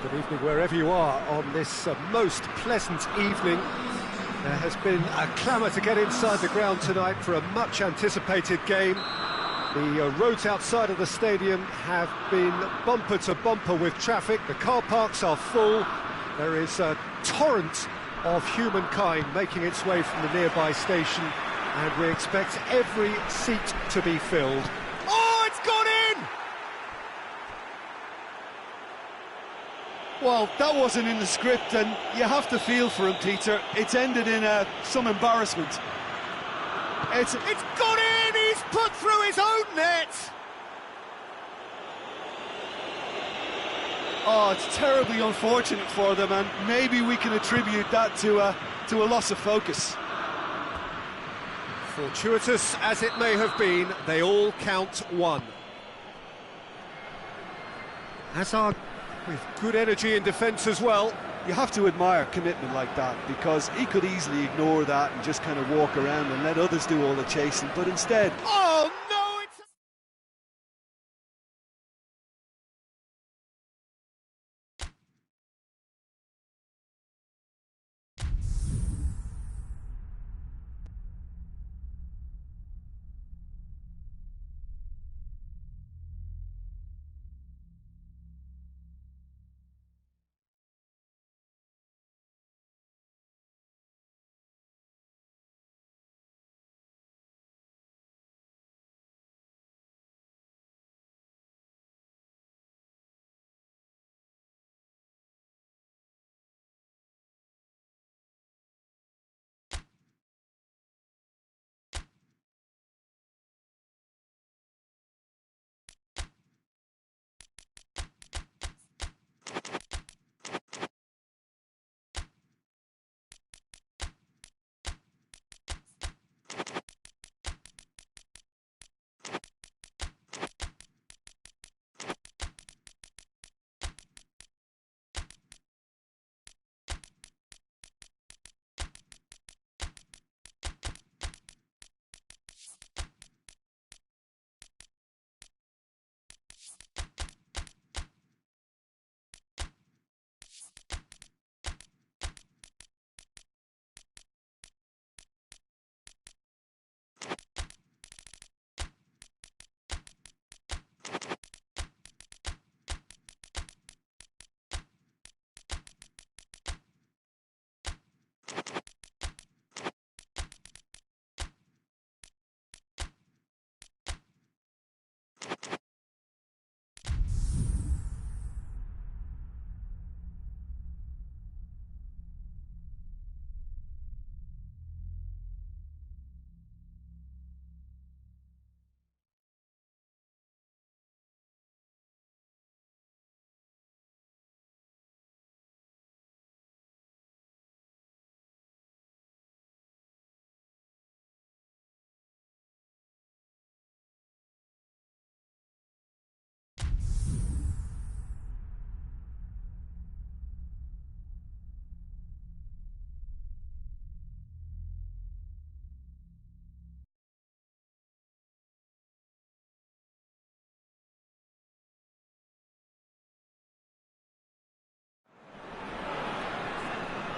Good evening wherever you are on this most pleasant evening. There has been a clamour to get inside the ground tonight for a much anticipated game. The roads outside of the stadium have been bumper to bumper with traffic. The car parks are full. There is a torrent of humankind making its way from the nearby station, and we expect every seat to be filled. Oh, it's gone in! Well, that wasn't in the script, and you have to feel for him, Peter. It's ended in some embarrassment. It's gone in! He's put through his own net! Oh, it's terribly unfortunate for them, and maybe we can attribute that to a loss of focus. Fortuitous as it may have been, they all count one. Hazard with good energy in defence as well. You have to admire commitment like that, because he could easily ignore that and just kind of walk around and let others do all the chasing, but instead... Oh, no!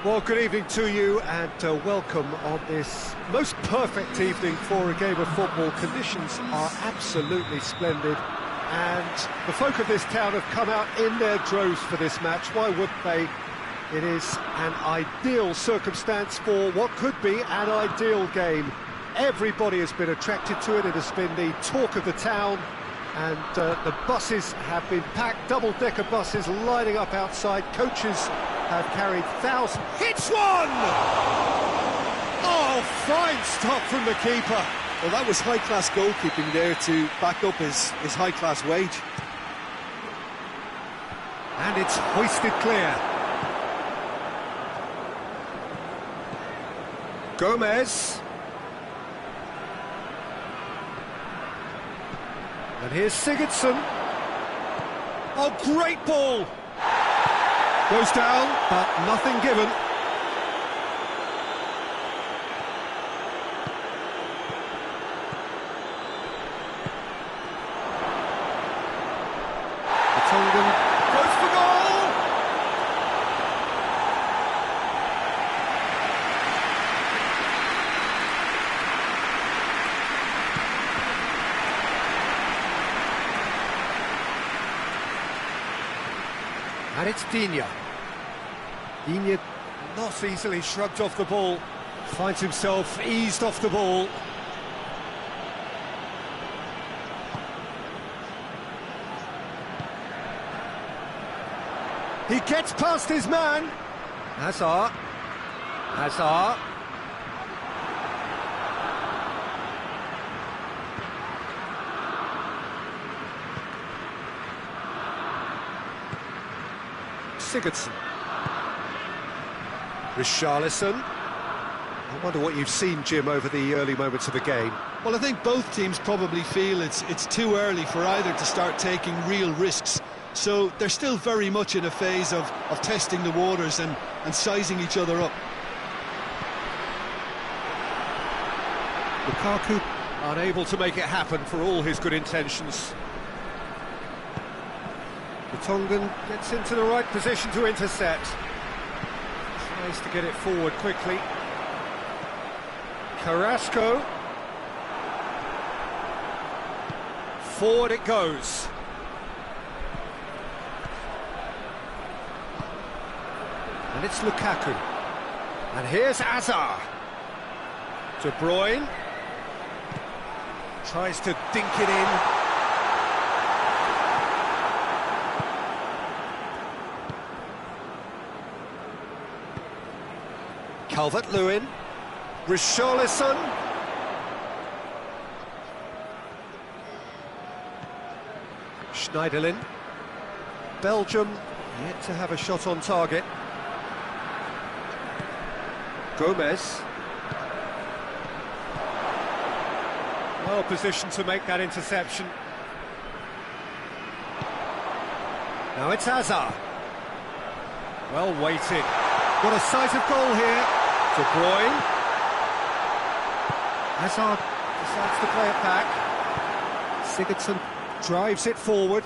Well, good evening to you, and welcome on this most perfect evening for a game of football. Conditions are absolutely splendid, and the folk of this town have come out in their droves for this match. Why wouldn't they? It is an ideal circumstance for what could be an ideal game. Everybody has been attracted to it. It has been the talk of the town, and the buses have been packed, double-decker buses lining up outside. Coaches have carried thousands. Hits one! Oh, fine stop from the keeper. Well, that was high-class goalkeeping there to back up his high-class wage. And it's hoisted clear. Gomez. And here's Sigurdsson. Oh, great ball! Goes down, but nothing given. Goes for goal! And it's Digne. Digne not easily shrugged off the ball. Finds himself eased off the ball. He gets past his man. Hazard. Hazard. Sigurdsson. Richarlison. I wonder what you've seen, Jim, over the early moments of the game. Well, I think both teams probably feel it's too early for either to start taking real risks. So they're still very much in a phase of testing the waters and sizing each other up. Lukaku unable to make it happen for all his good intentions. Tongan gets into the right position to intercept. Tries to get it forward quickly. Carrasco. Forward it goes. And it's Lukaku. And here's Hazard. De Bruyne. Tries to dink it in. Calvert-Lewin. Richarlison. Schneiderlin. Belgium yet to have a shot on target. Gomez. Well positioned to make that interception. Now it's Hazard. Well weighted. What a sight of goal here. De Bruyne. Hazard decides to play it back. Sigurdsson drives it forward.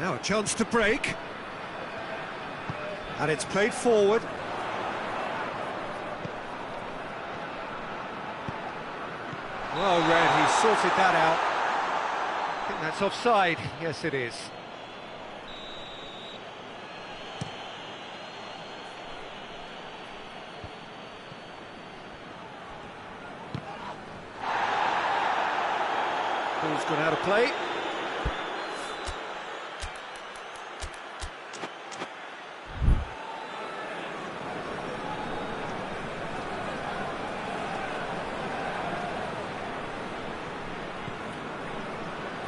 Now a chance to break. And it's played forward. Well read, he sorted that out. I think that's offside. Yes, it is. Ball's gone out of play.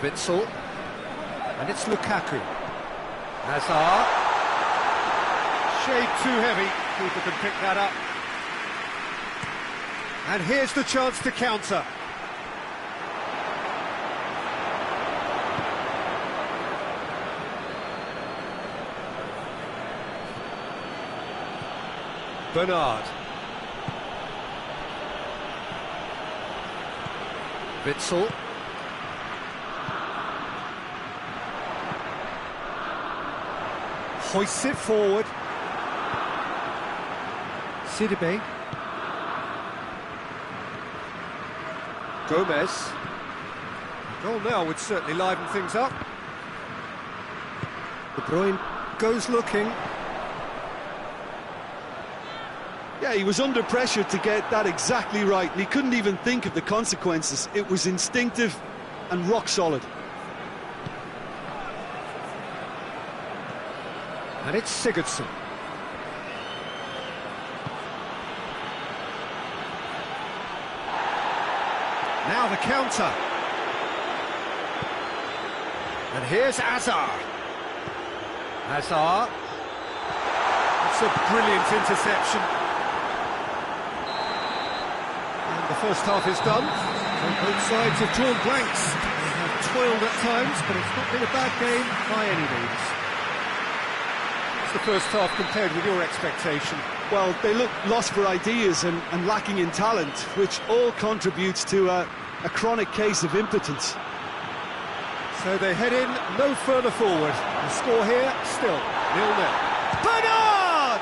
Witsel. And it's Lukaku. Hazard. Shade too heavy. Keeper can pick that up. And here's the chance to counter. Bernard. Witsel. Hoists it forward. Sidibe. Gomez. Goal now would certainly liven things up. De Bruyne goes looking. Yeah, he was under pressure to get that exactly right, and he couldn't even think of the consequences. It was instinctive and rock solid. And it's Sigurdsson. Now the counter. And here's Hazard. Hazard. It's a brilliant interception. And the first half is done. And both sides have drawn blanks. They have toiled at times, but it's not been a bad game by any means. The first half compared with your expectation? Well, they look lost for ideas and lacking in talent, which all contributes to a chronic case of impotence. So they head in no further forward. The score here still 0-0. Bernard!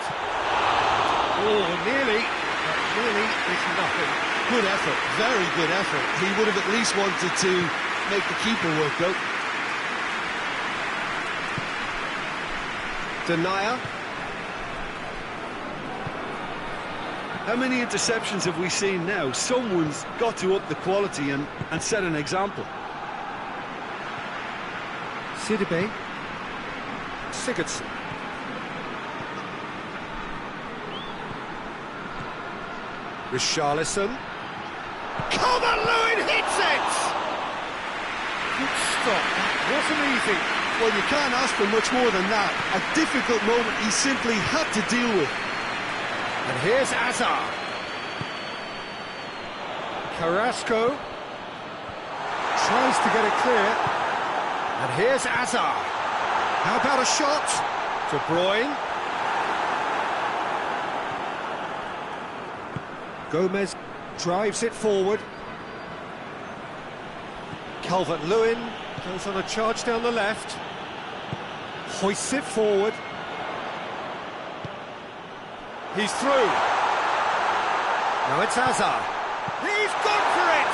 Oh, nearly, but nearly is nothing. Good effort, very good effort. He would have at least wanted to make the keeper work, though. Denier. How many interceptions have we seen now? Someone's got to up the quality and set an example. Sidibe. Sigurdsson. Richarlison. Calvert-Lewin hits it! Good stop. That wasn't easy. Well, you can't ask for much more than that. A difficult moment he simply had to deal with. And here's Azar. Carrasco tries to get it clear. And here's Azar. How about a shot? De Bruyne. Gomez drives it forward. Calvert-Lewin goes on a charge down the left. Hoists it forward. He's through. Now it's Azar. He's gone for it!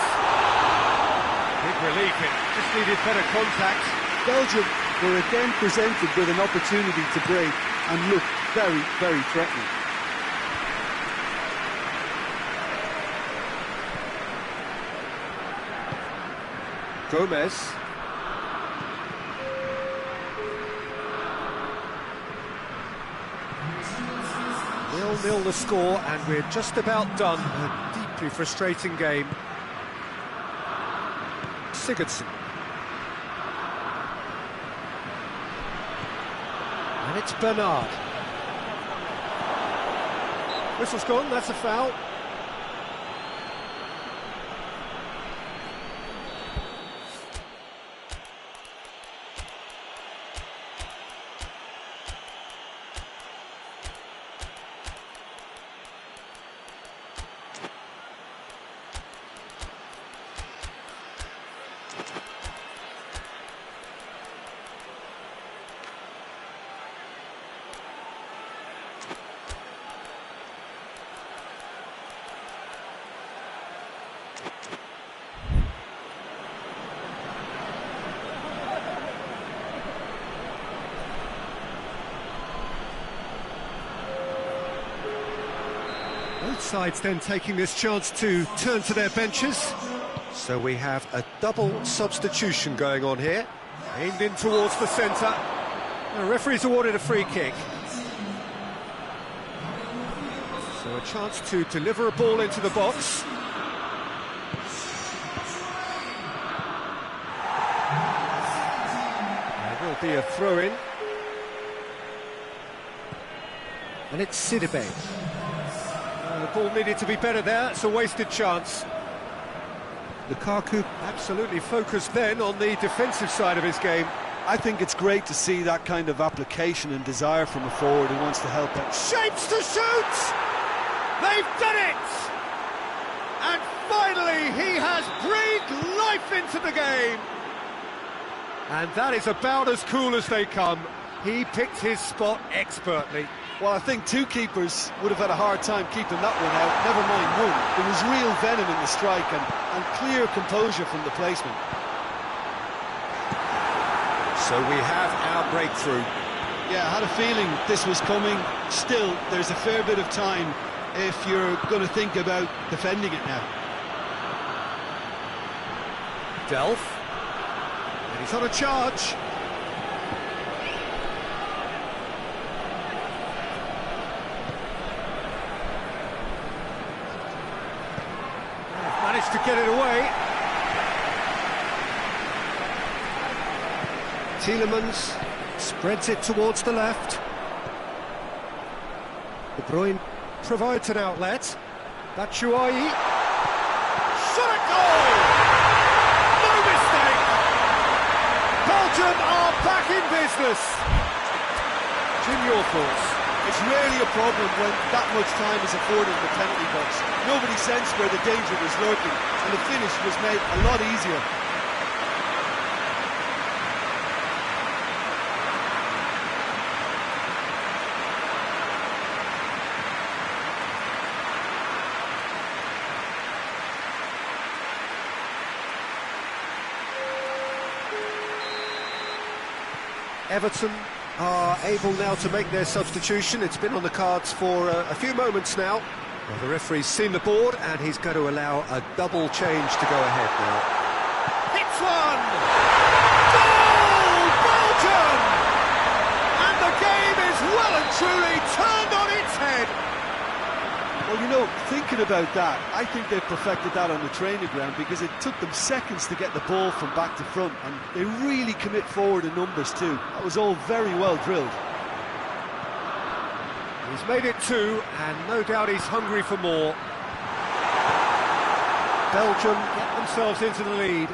Big relief, it just needed better contact. Belgium were again presented with an opportunity to break and looked very, very threatening. Gomez. 0-0 the score, and we're just about done. A deeply frustrating game. Sigurdsson. And it's Bernard. Whistle's gone, that's a foul. Both sides then taking this chance to turn to their benches. So we have a double substitution going on here. Aimed in towards the centre. The referee's awarded a free kick. So a chance to deliver a ball into the box. There will be a throw-in. And it's Sidibe. The ball needed to be better there, it's a wasted chance. Lukaku absolutely focused then on the defensive side of his game. I think it's great to see that kind of application and desire from a forward who wants to help out. Shapes to shoot! They've done it! And finally he has breathed life into the game! And that is about as cool as they come. He picked his spot expertly. Well, I think two keepers would have had a hard time keeping that one out, never mind one. There was real venom in the strike and clear composure from the placement. So we have our breakthrough. Yeah, I had a feeling this was coming. Still, there's a fair bit of time if you're going to think about defending it now. Delph. And he's on a charge. Managed to get it away. Tielemans spreads it towards the left. De Bruyne provides an outlet. Batshuayi. Shot at goal! No mistake! Belgium are back in business. Jim, your thoughts? It's rarely a problem when that much time is afforded in the penalty box. Nobody sensed where the danger was lurking, and the finish was made a lot easier. Everton are able now to make their substitution. It's been on the cards for a few moments now. Well, the referee's seen the board and he's going to allow a double change to go ahead now. Hits one! Goal! Belgium! And the game is well and truly turned on its head. Well, you know, thinking about that, I think they've perfected that on the training ground because it took them seconds to get the ball from back to front, and they really commit forward in numbers too. That was all very well drilled. He's made it two, and no doubt he's hungry for more. Belgium get themselves into the lead.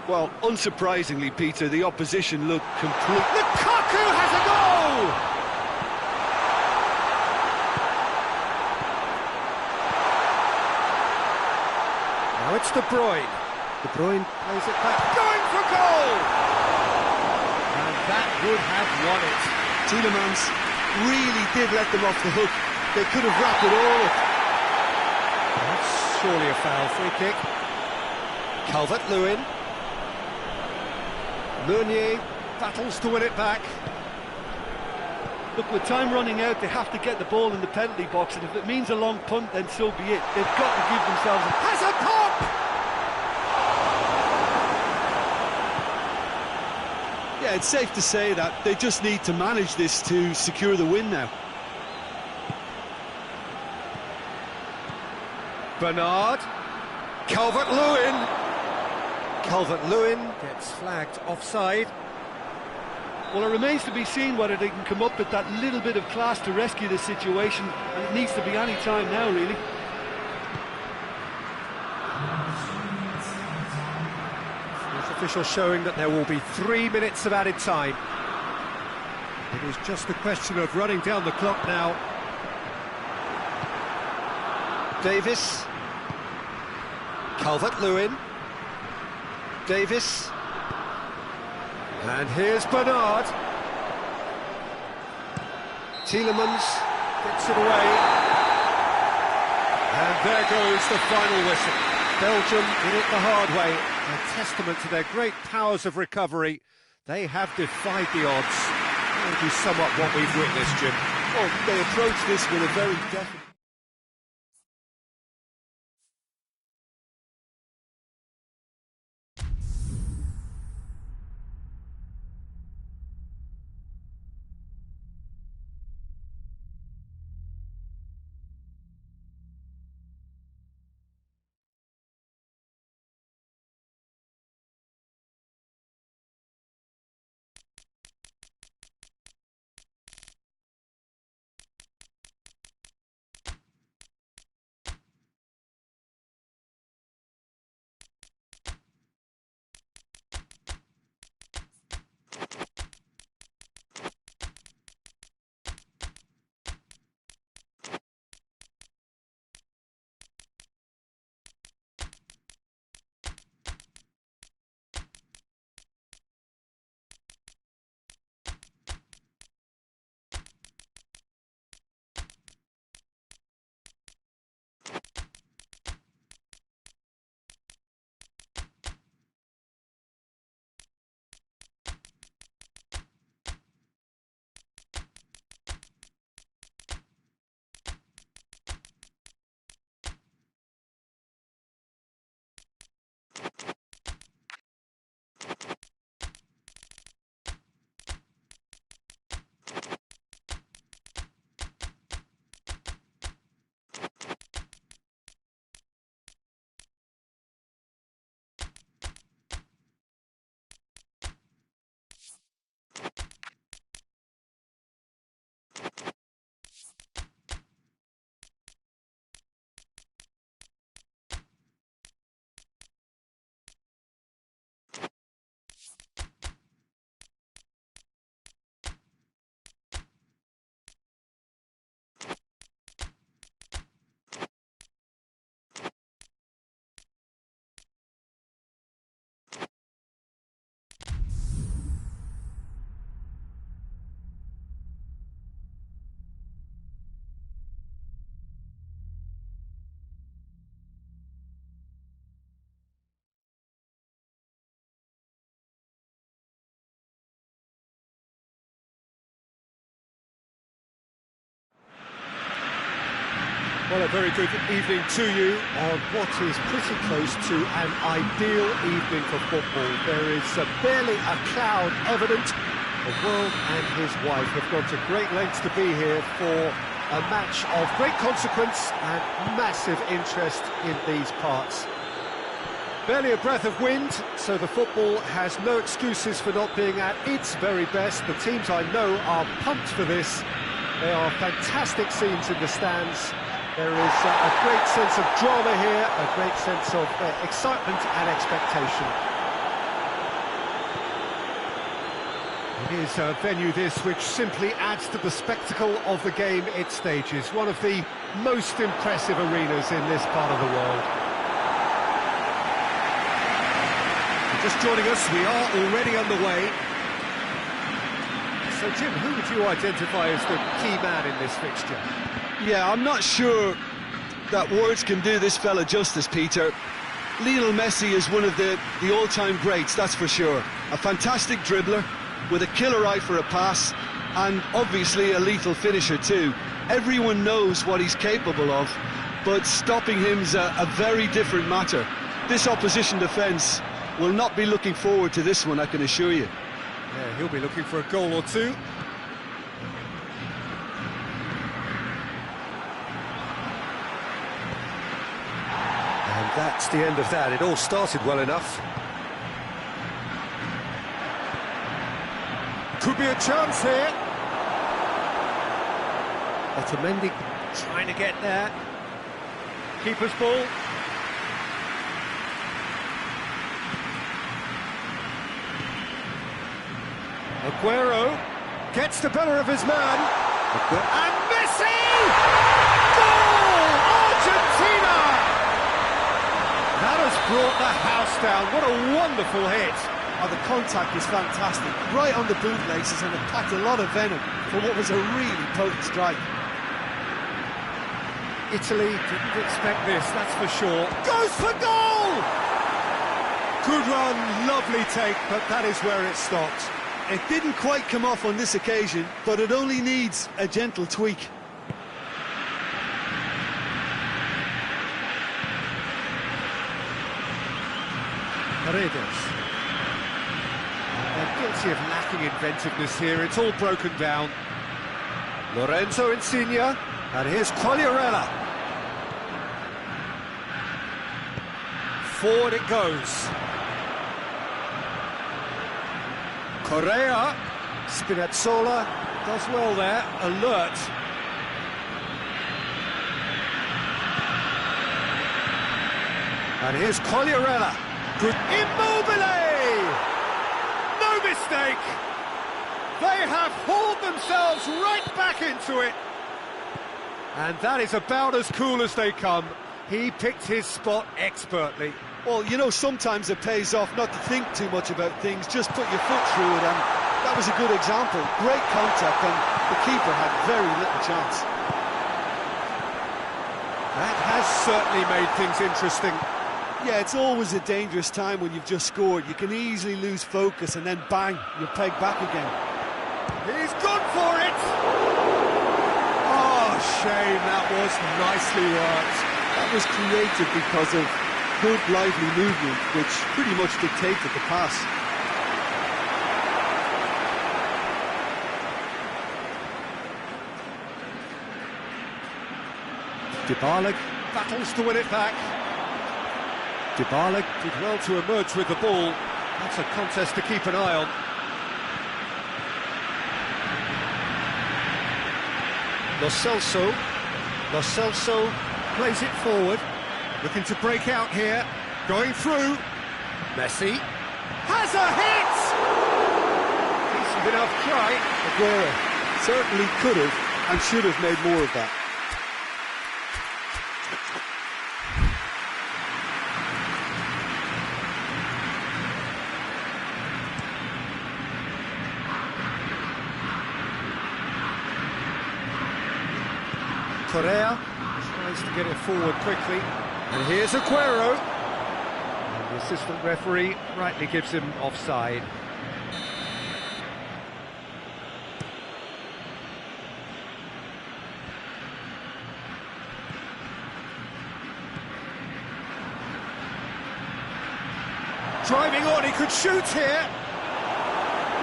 Well, unsurprisingly, Peter, the opposition looked complete. Lukaku has a goal! Now it's De Bruyne. De Bruyne plays it back, going for goal! And that would have won it. Tielemans really did let them off the hook. They could have wrapped it all up. That's surely a foul. Free kick. Calvert-Lewin. Meunier battles to win it back. Look, with time running out, they have to get the ball in the penalty box, and if it means a long punt, then so be it. They've got to give themselves a... Has a pop! Yeah, it's safe to say that they just need to manage this to secure the win now. Bernard. Calvert-Lewin. Calvert-Lewin gets flagged offside. Well, it remains to be seen whether they can come up with that little bit of class to rescue the situation, and it needs to be any time now, really. This official showing that there will be 3 minutes of added time. It is just a question of running down the clock now. Davis. Calvert-Lewin. Davis. And here's Bernard. Tielemans gets it away. And there goes the final whistle. Belgium did it the hard way. A testament to their great powers of recovery. They have defied the odds. That will be somewhat what we've witnessed, Jim. Well, they approach this with a very definite... Well, a very good evening to you on what is pretty close to an ideal evening for football. There is barely a cloud evident. The world and his wife have gone to great lengths to be here for a match of great consequence and massive interest in these parts. Barely a breath of wind, so the football has no excuses for not being at its very best. The teams I know are pumped for this. There are fantastic scenes in the stands. There is a great sense of drama here, a great sense of excitement and expectation. It is a venue this which simply adds to the spectacle of the game it stages. One of the most impressive arenas in this part of the world. Just joining us, we are already underway. So Jim, who would you identify as the key man in this fixture? Yeah, I'm not sure that words can do this fella justice, Peter. Lionel Messi is one of the all-time greats, that's for sure. A fantastic dribbler with a killer eye for a pass and obviously a lethal finisher too. Everyone knows what he's capable of, but stopping him's a very different matter. This opposition defence will not be looking forward to this one, I can assure you. Yeah, he'll be looking for a goal or two. And that's the end of that. It all started well enough. Could be a chance here. Otamendi trying to get there. Keeper's ball. Aguero gets the better of his man. And Messi! Goal! Argentina! That has brought the house down. What a wonderful hit. Oh, the contact is fantastic. Right on the bootlaces, and it packed a lot of venom for what was a really potent strike. Italy didn't expect this, that's for sure. Goes for goal! Good run, lovely take, but that is where it stopped. It didn't quite come off on this occasion, but it only needs a gentle tweak. Paredes. They're guilty of lacking inventiveness here, it's all broken down. Lorenzo Insigne, and here's Quagliarella. Forward it goes. Correa, Spinazzola does well there, alert. And here's Quagliarella. Good. Immobile! No mistake! They have hauled themselves right back into it. And that is about as cool as they come. He picked his spot expertly. Well, you know, sometimes it pays off not to think too much about things, just put your foot through it, and that was a good example. Great contact, and the keeper had very little chance. That has certainly made things interesting. Yeah, it's always a dangerous time when you've just scored. You can easily lose focus, and then bang, you're pegged back again. He's gone for it! Oh, shame, that was nicely worked. That was created because of good, lively movement, which pretty much dictated the pass. Dybala battles to win it back. Dybala did well to emerge with the ball. That's a contest to keep an eye on. Lo Celso plays it forward. Looking to break out here, going through. Messi has a hit! Decent enough try. Aguero certainly could have and should have made more of that. Correa tries to get it forward quickly. And here's Aguero. And the assistant referee rightly gives him offside. driving on, he could shoot here.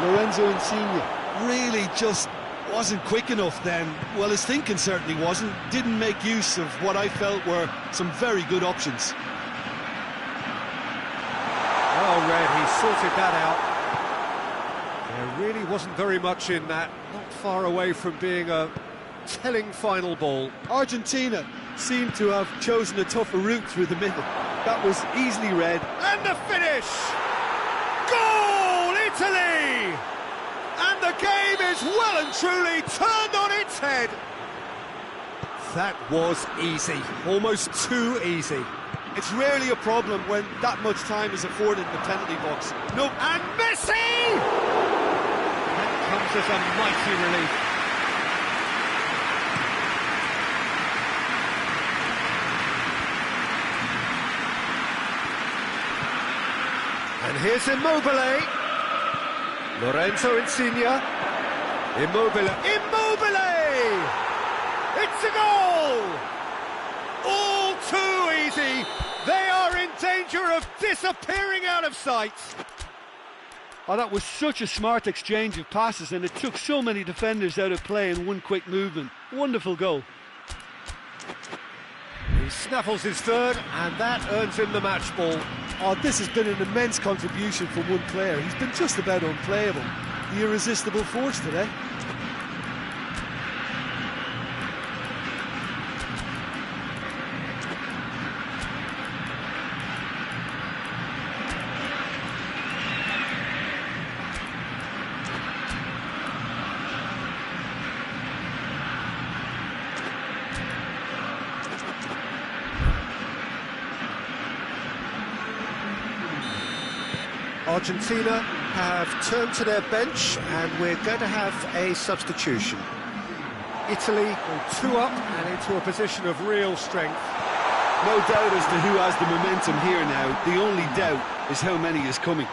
Lorenzo Insigne really just wasn't quick enough then. Well, his thinking certainly wasn't. Didn't make use of what I felt were some very good options. Well read, he sorted that out. There really wasn't very much in that. Not far away from being a telling final ball. Argentina seemed to have chosen a tougher route through the middle. That was easily read. And the finish! Goal, Italy! And the game is well and truly turned on its head. That was easy, almost too easy. It's rarely a problem when that much time is afforded in the penalty box. No, and Messi! That comes as a mighty relief. And here's Immobile. Lorenzo Insigne. Immobile. It's a goal! All too easy. They are in danger of disappearing out of sight. Oh, that was such a smart exchange of passes, and it took so many defenders out of play in one quick movement. Wonderful goal. He snaffles his third, and that earns him the match ball. Oh, this has been an immense contribution from one player. He's been just about unplayable. The irresistible force today. Argentina have turned to their bench, and we're going to have a substitution. Italy go 2 up and into a position of real strength. No doubt as to who has the momentum here now. The only doubt is how many is coming.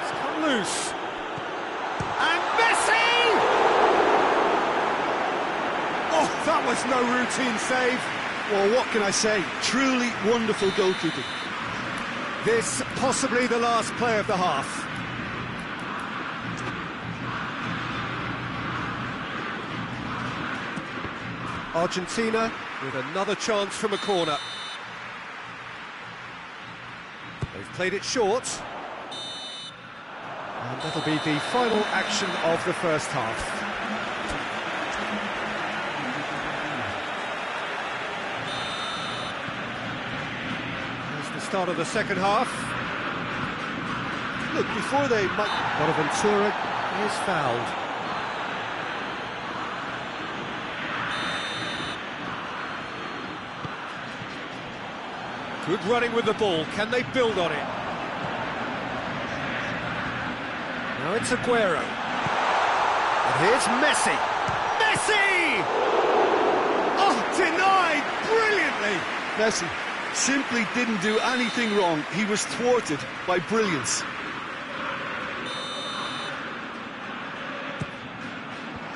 It's come loose. And Messi! Oh, that was no routine save. Well, what can I say? Truly wonderful goalkeeping. This possibly the last play of the half. Argentina with another chance from a corner. They've played it short. And that'll be the final action of the first half. Start of the second half. Look, before they might... Bonaventura is fouled. Good running with the ball. Can they build on it? Now it's Aguero. And here's Messi. Messi! Oh, denied brilliantly. Messi simply didn't do anything wrong. He was thwarted by brilliance.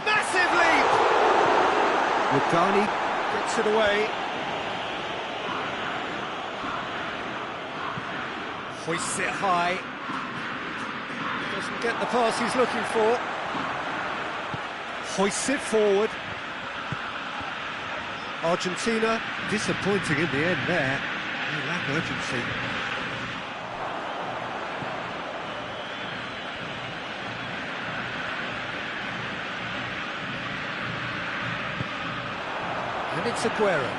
Massive leap! Lugani gets it away. Hoists it high. Doesn't get the pass he's looking for. Hoists it forward. Argentina disappointing in the end there. They lack urgency. And it's Aguero.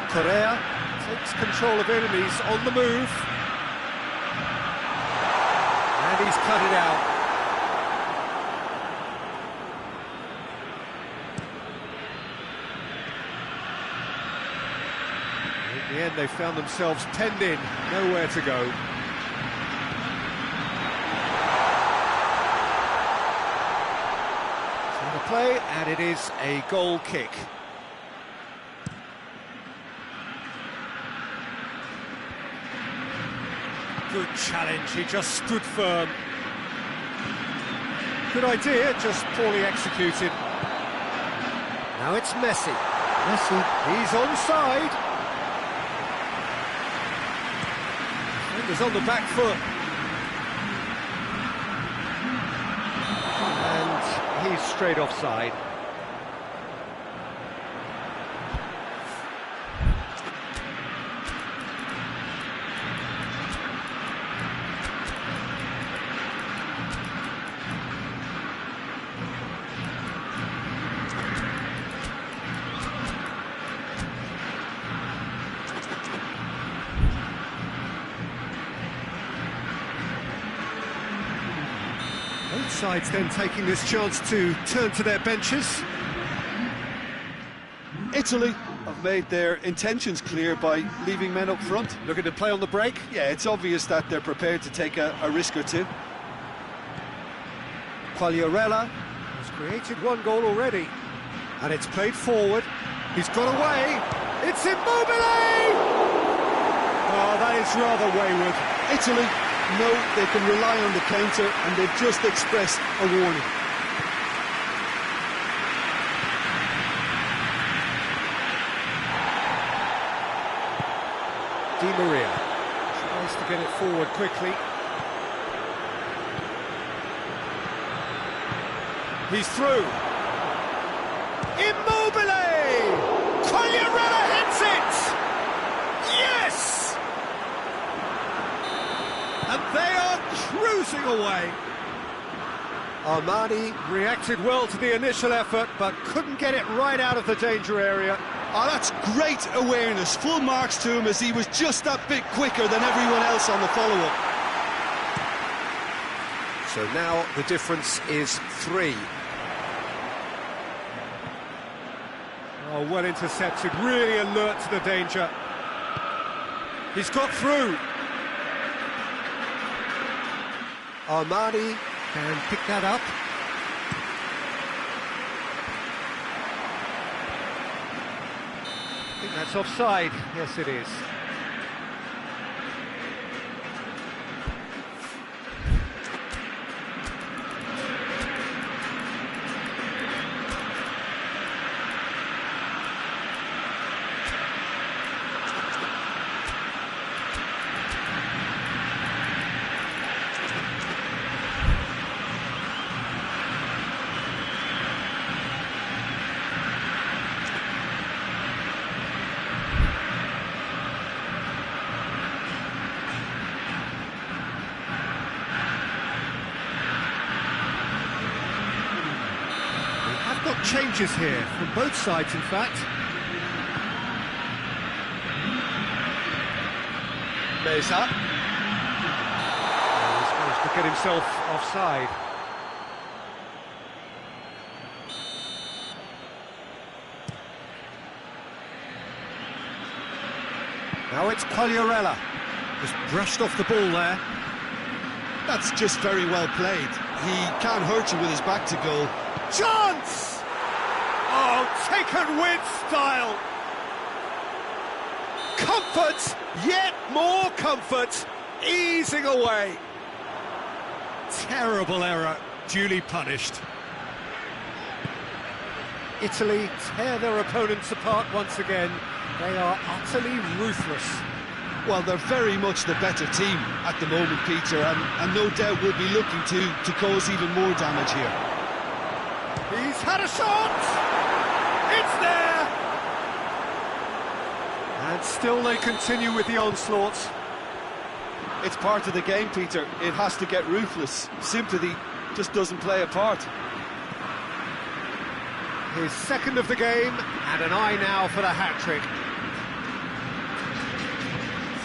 Correa takes control of enemies on the move. And he's cut it out. In the end, they found themselves penned in, nowhere to go. So the play, and it is a goal kick. Good challenge, he just stood firm. Good idea, just poorly executed. Now it's Messi. Messi, he's onside. Defender's on the back foot. And he's straight offside. Both sides then taking this chance to turn to their benches. Italy have made their intentions clear by leaving men up front. Looking to play on the break. Yeah, it's obvious that they're prepared to take a risk or two. Quagliarella has created one goal already. And it's played forward. He's got away. It's Immobile! Oh, that is rather wayward. Italy know they can rely on the counter, and they've just expressed a warning. Di Maria tries to get it forward quickly. He's through. Immobile! Quagliarella hits it! Yes! And they are cruising away. Armani reacted well to the initial effort, but couldn't get it right out of the danger area. Oh, that's great awareness. Full marks to him, as he was just that bit quicker than everyone else on the follow-up. So now the difference is 3. Oh, well intercepted, really alert to the danger. He's got through. Armani can pick that up. I think that's offside. Yes, it is. Changes here from both sides, in fact. Mesa. He's managed to get himself offside. Now it's Quagliarella. Just brushed off the ball there. That's just very well played. He can't hurt you with his back to goal. Chance! Oh, taken with style. Comfort, yet more comfort, easing away. Terrible error, duly punished. Italy tear their opponents apart once again. They are utterly ruthless. Well, they're very much the better team at the moment, Peter, and no doubt will be looking to cause even more damage here. He's had a shot! It's there! And still they continue with the onslaughts. It's part of the game, Peter. It has to get ruthless. Sympathy just doesn't play a part. His second of the game, and an eye now for the hat-trick.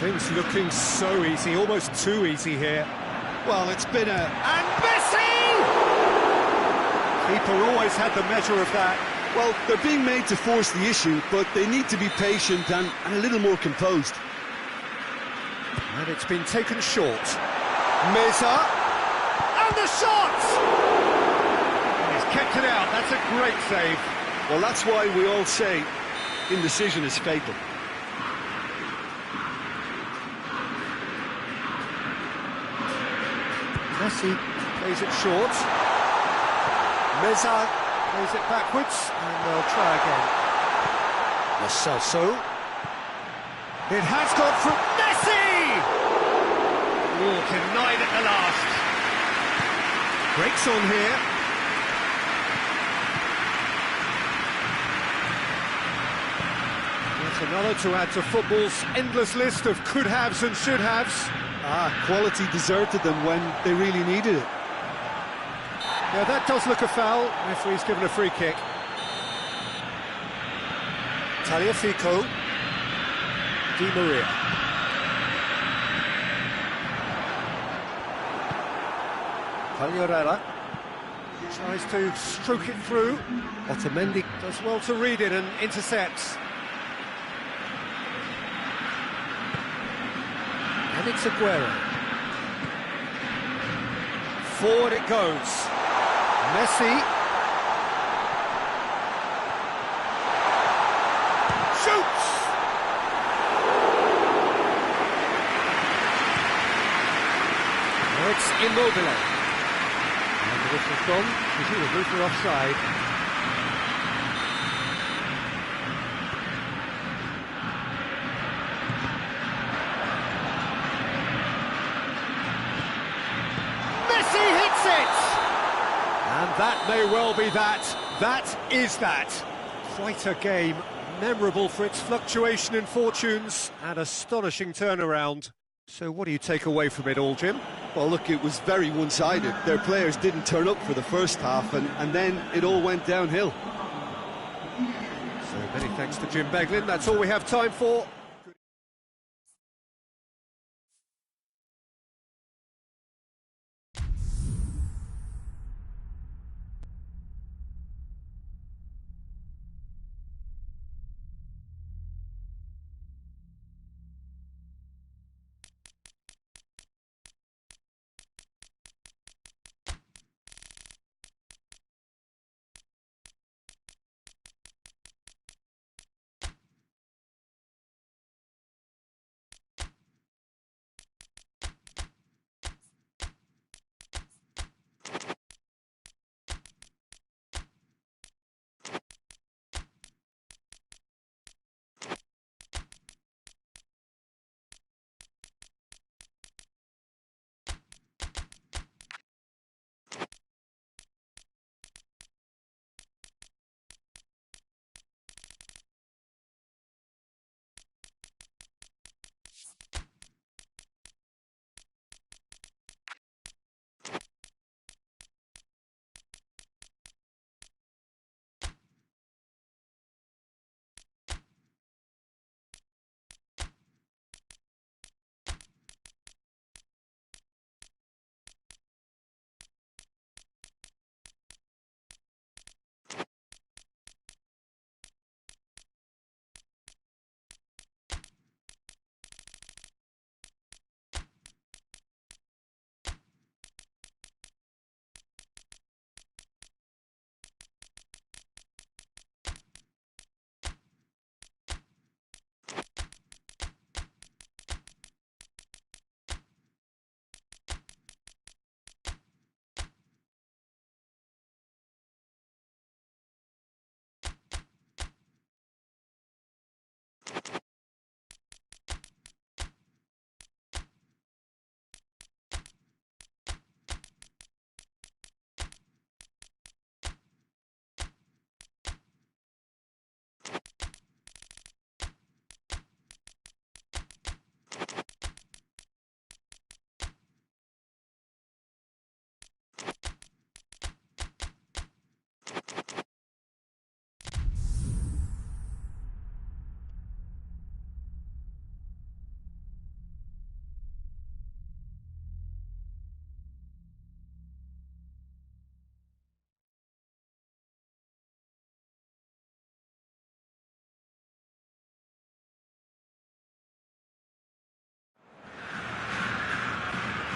Things looking so easy, almost too easy here. Well, it's been a... And Messi! Keeper always had the measure of that. Well, they're being made to force the issue, but they need to be patient and a little more composed. And it's been taken short. Mesa! And the shot! And he's kept it out, that's a great save. Well, that's why we all say indecision is fatal. Messi plays it short. Mesa Plays it backwards, and they'll try again. Lo It has gone through. Messi! Oh, denied at the last. Breaks on here. That's another to add to football's endless list of could-haves and should-haves. Quality deserted them when they really needed it. Yeah, that does look a foul. Referee's given a free kick. Taliafico. Di Maria. Pagliarella tries to stroke it through. Otamendi does well to read it and intercepts. And it's Aguero. Forward it goes. Messi. Shoots! Now it's Immobile. And the whistle's gone, presumably for offside. Messi hits it! And that may well be that. That is that. Quite a game, memorable for its fluctuation in fortunes and astonishing turnaround. So what do you take away from it all, Jim? Well, look, it was very one-sided. Their players didn't turn up for the first half, and then it all went downhill. So many thanks to Jim Beglin. That's all we have time for.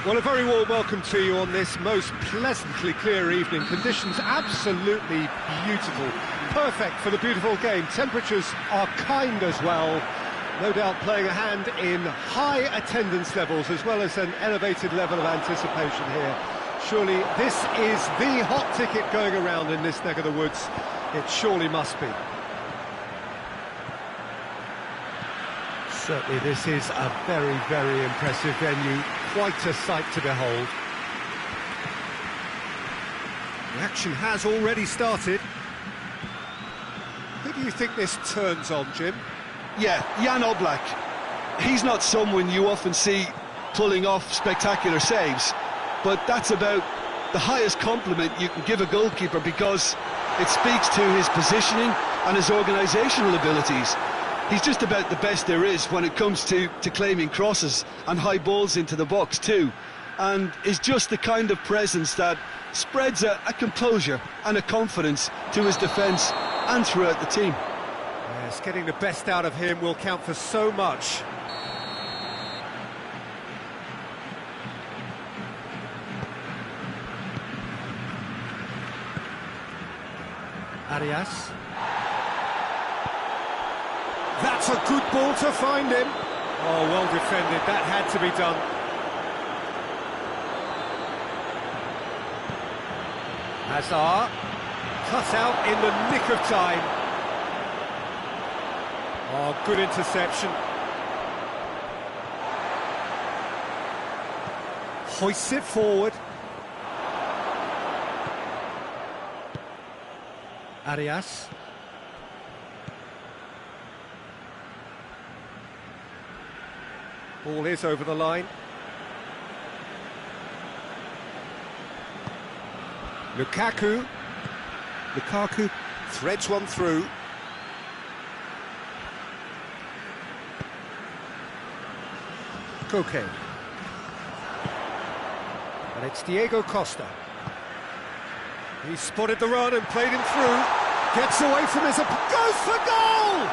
Well, a very warm welcome to you on this most pleasantly clear evening. Conditions absolutely beautiful. Perfect for the beautiful game. Temperatures are kind as well. No doubt playing a hand in high attendance levels as well as an elevated level of anticipation here. Surely this is the hot ticket going around in this neck of the woods. It surely must be. Certainly this is a very, very impressive venue. Quite a sight to behold. The action has already started. Who do you think this turns on, Jim? Yeah, Jan Oblak. He's not someone you often see pulling off spectacular saves, but that's about the highest compliment you can give a goalkeeper, because it speaks to his positioning and his organisational abilities. He's just about the best there is when it comes to claiming crosses and high balls into the box too, and is just the kind of presence that spreads a composure and a confidence to his defence and throughout the team. Yes, getting the best out of him will count for so much. Arias. That's a good ball to find him. Oh, well defended, that had to be done. Hazard, cut out in the nick of time. Oh, good interception. Hoists it forward. Arias. Ball is over the line. Lukaku threads one through. Koke. And it's Diego Costa. He spotted the run and played him through. Gets away from his opponent. Goes for goal!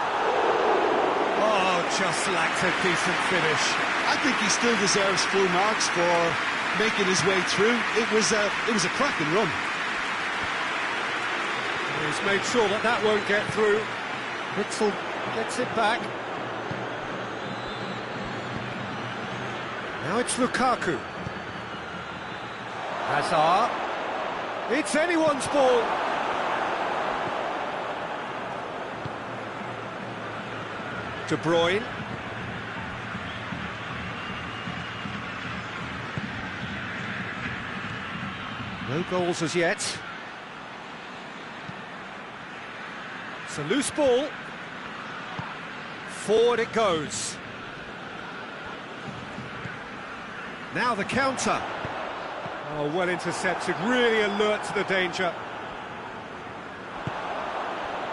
Oh, just lacked a decent finish. I think he still deserves full marks for making his way through. It was a cracking run. He's made sure that won't get through. Witzel gets it back. Now it's Lukaku. Hazard. It's anyone's ball. De Bruyne. No goals as yet. It's a loose ball. Forward it goes. Now the counter. Oh, well intercepted, really alert to the danger.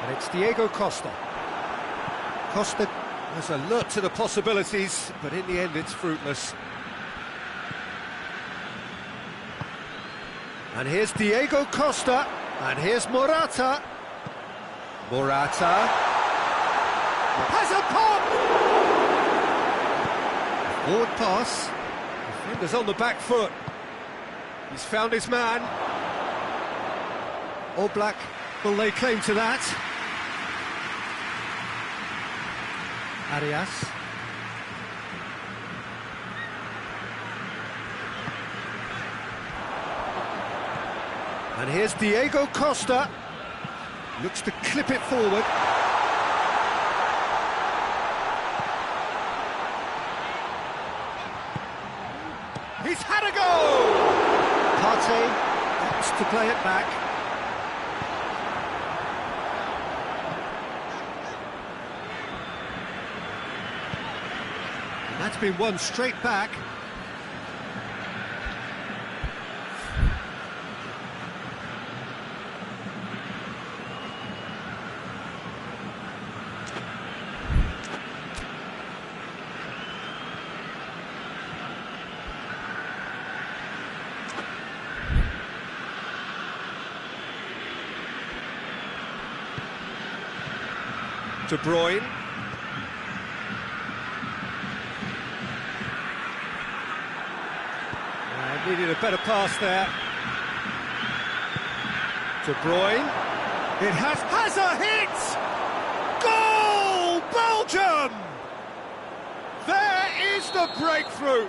And it's Diego Costa. Costa is alert to the possibilities, but in the end it's fruitless. And here's Diego Costa, and here's Morata. Morata has a pop! Forward pass. Defender's on the back foot. He's found his man. Oblak will lay claim to that. Arias. And here's Diego Costa. Looks to clip it forward. He's had a go! Partey wants to play it back. And that's been won straight back. De Bruyne. Needed a better pass there. De Bruyne. It has a hit! Goal! Belgium! There is the breakthrough.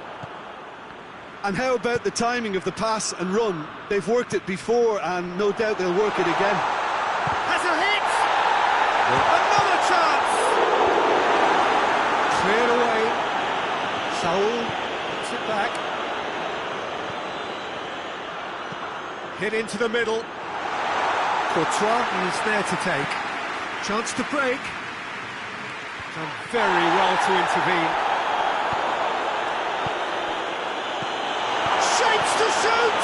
And how about the timing of the pass and run? They've worked it before, and no doubt they'll work it again. Has a hit! Another chance! Cleared away. Saul puts it back. Hit into the middle. Courtois is there to take. Chance to break. Done very well to intervene. Shapes to shoot!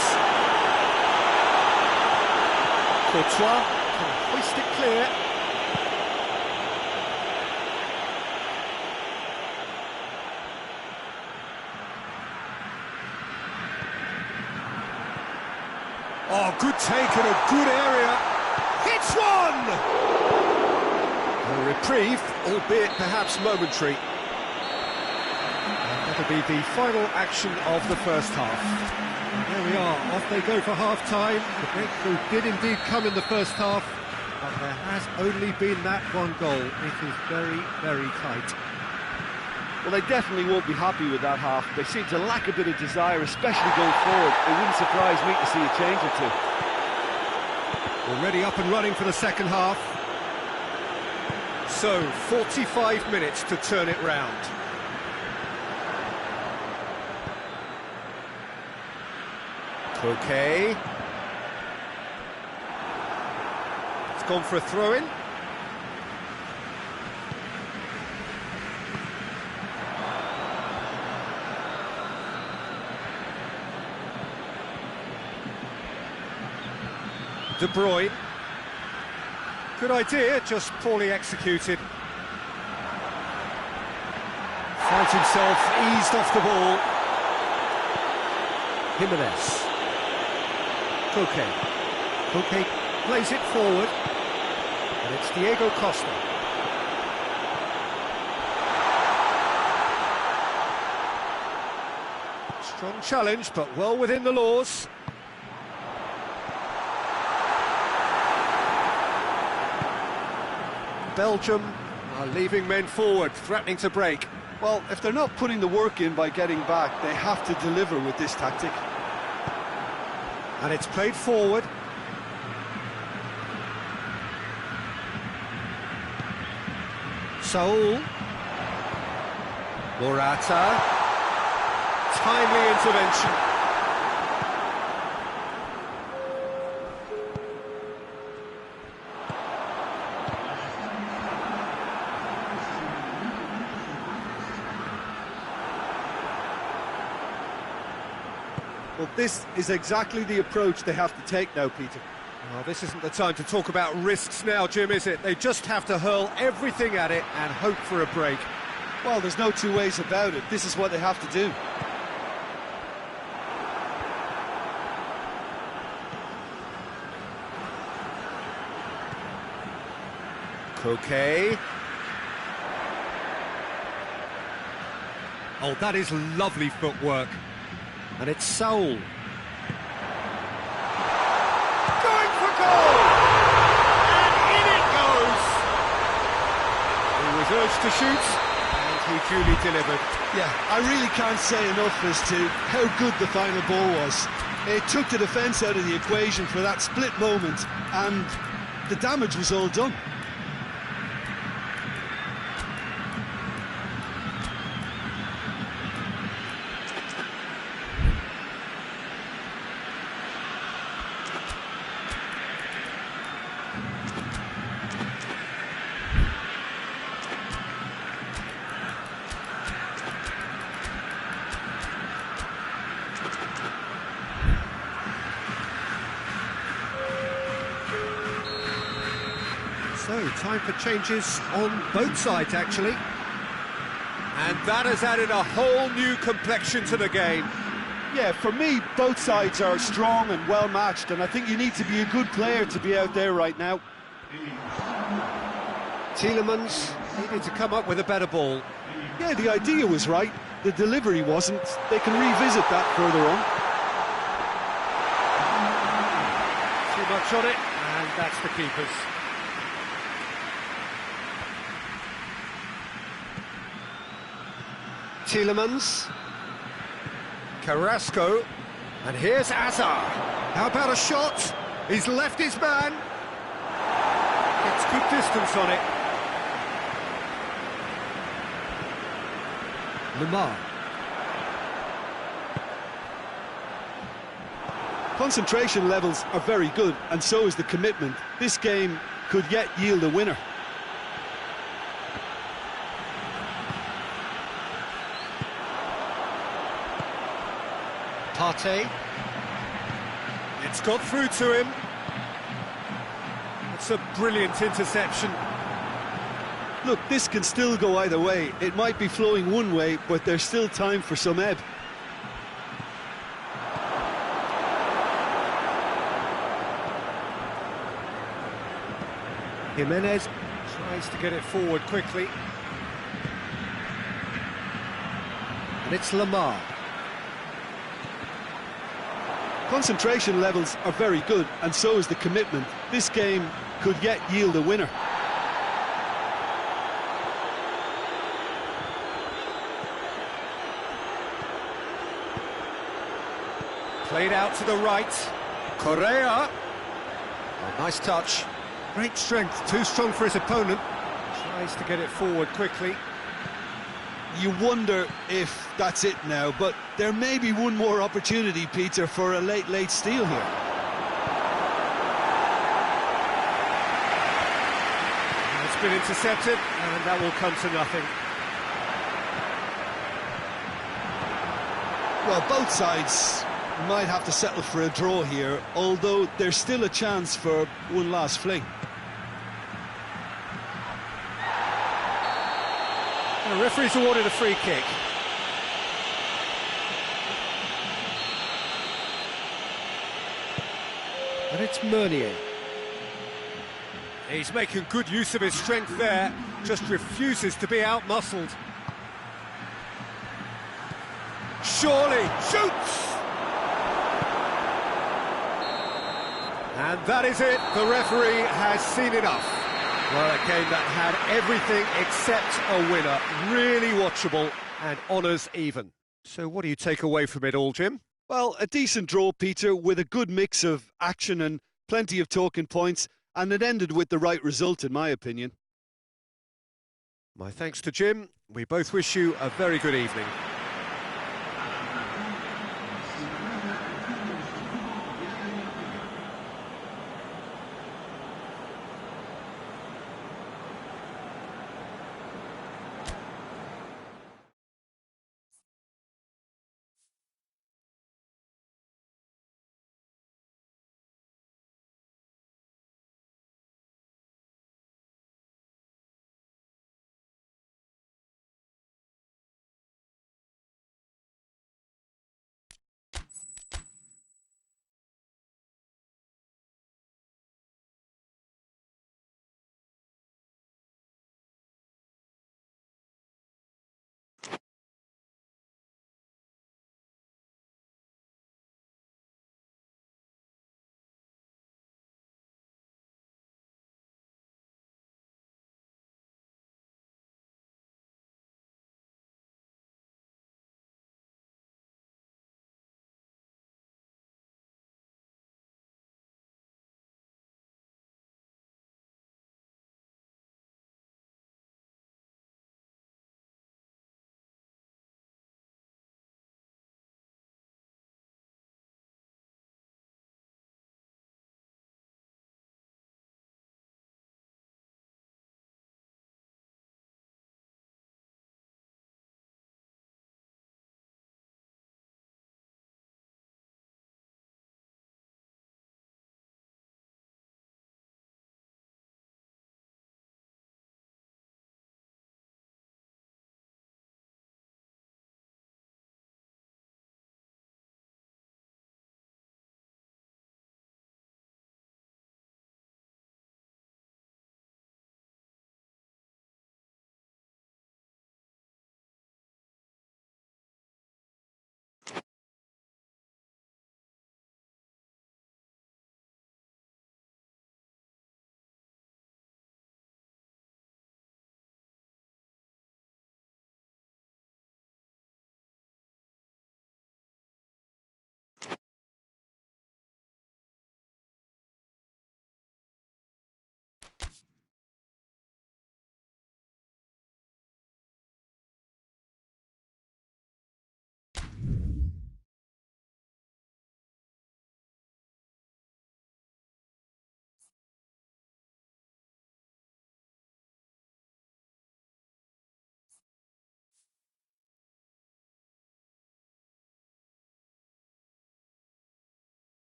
Courtois can hoist it clear. Oh, good take in a good area. Hits one! A reprieve, albeit perhaps momentary. And that'll be the final action of the first half. There we are, off they go for half-time. The breakthrough did indeed come in the first half, but there has only been that one goal. It is very, very tight. Well, they definitely won't be happy with that half. They seem to lack a bit of desire, especially going forward. It wouldn't surprise me to see a change or two. Already up and running for the second half. So, 45 minutes to turn it round. Okay. It's gone for a throw-in. De Bruyne. Good idea, just poorly executed. Finds himself eased off the ball. Jimenez. Koke. Koke plays it forward. And it's Diego Costa. Strong challenge, but well within the laws. Belgium are leaving men forward, threatening to break. Well, if they're not putting the work in by getting back, they have to deliver with this tactic. And it's played forward. Saul. Morata. Timely intervention. Well, this is exactly the approach they have to take now, Peter. Well, this isn't the time to talk about risks now, Jim, is it? They just have to hurl everything at it and hope for a break. Well, there's no two ways about it. This is what they have to do. Koke. Oh, that is lovely footwork. And it's Saul. Going for goal! And in it goes! He was urged to shoot, and he duly delivered. Yeah, I really can't say enough as to how good the final ball was. It took the defence out of the equation for that split moment, and the damage was all done. So, time for changes on both sides, actually. And that has added a whole new complexion to the game. Yeah, for me, both sides are strong and well-matched, and I think you need to be a good player to be out there right now. Tielemans needed to come up with a better ball. Yeah, the idea was right, the delivery wasn't. They can revisit that further on. Too much on it, and that's the keeper's. Tielemans. Carrasco, and here's Azar. How about a shot? He's left his man. Gets good distance on it. Lamar. Concentration levels are very good, and so is the commitment. This game could yet yield a winner. Partey. It's got through to him. It's a brilliant interception. Look, this can still go either way. It might be flowing one way, but there's still time for some ebb. Jimenez tries to get it forward quickly. And it's Lamar. Concentration levels are very good, and so is the commitment. This game could yet yield a winner. Played out to the right. Correa. Oh, nice touch. Great strength, too strong for his opponent. Tries to get it forward quickly. You wonder if that's it now, but there may be one more opportunity, Peter, for a late steal here. It's been intercepted, and that will come to nothing. Well, both sides might have to settle for a draw here, although there's still a chance for one last fling. The referee's awarded a free kick. And it's Meunier. He's making good use of his strength there, just refuses to be out-muscled. Surely shoots! And that is it, the referee has seen enough. Well, a game that had everything except a winner. Really watchable and honours even. So what do you take away from it all, Jim? Well, a decent draw, Peter, with a good mix of action and plenty of talking points, and it ended with the right result, in my opinion. My thanks to Jim. We both wish you a very good evening.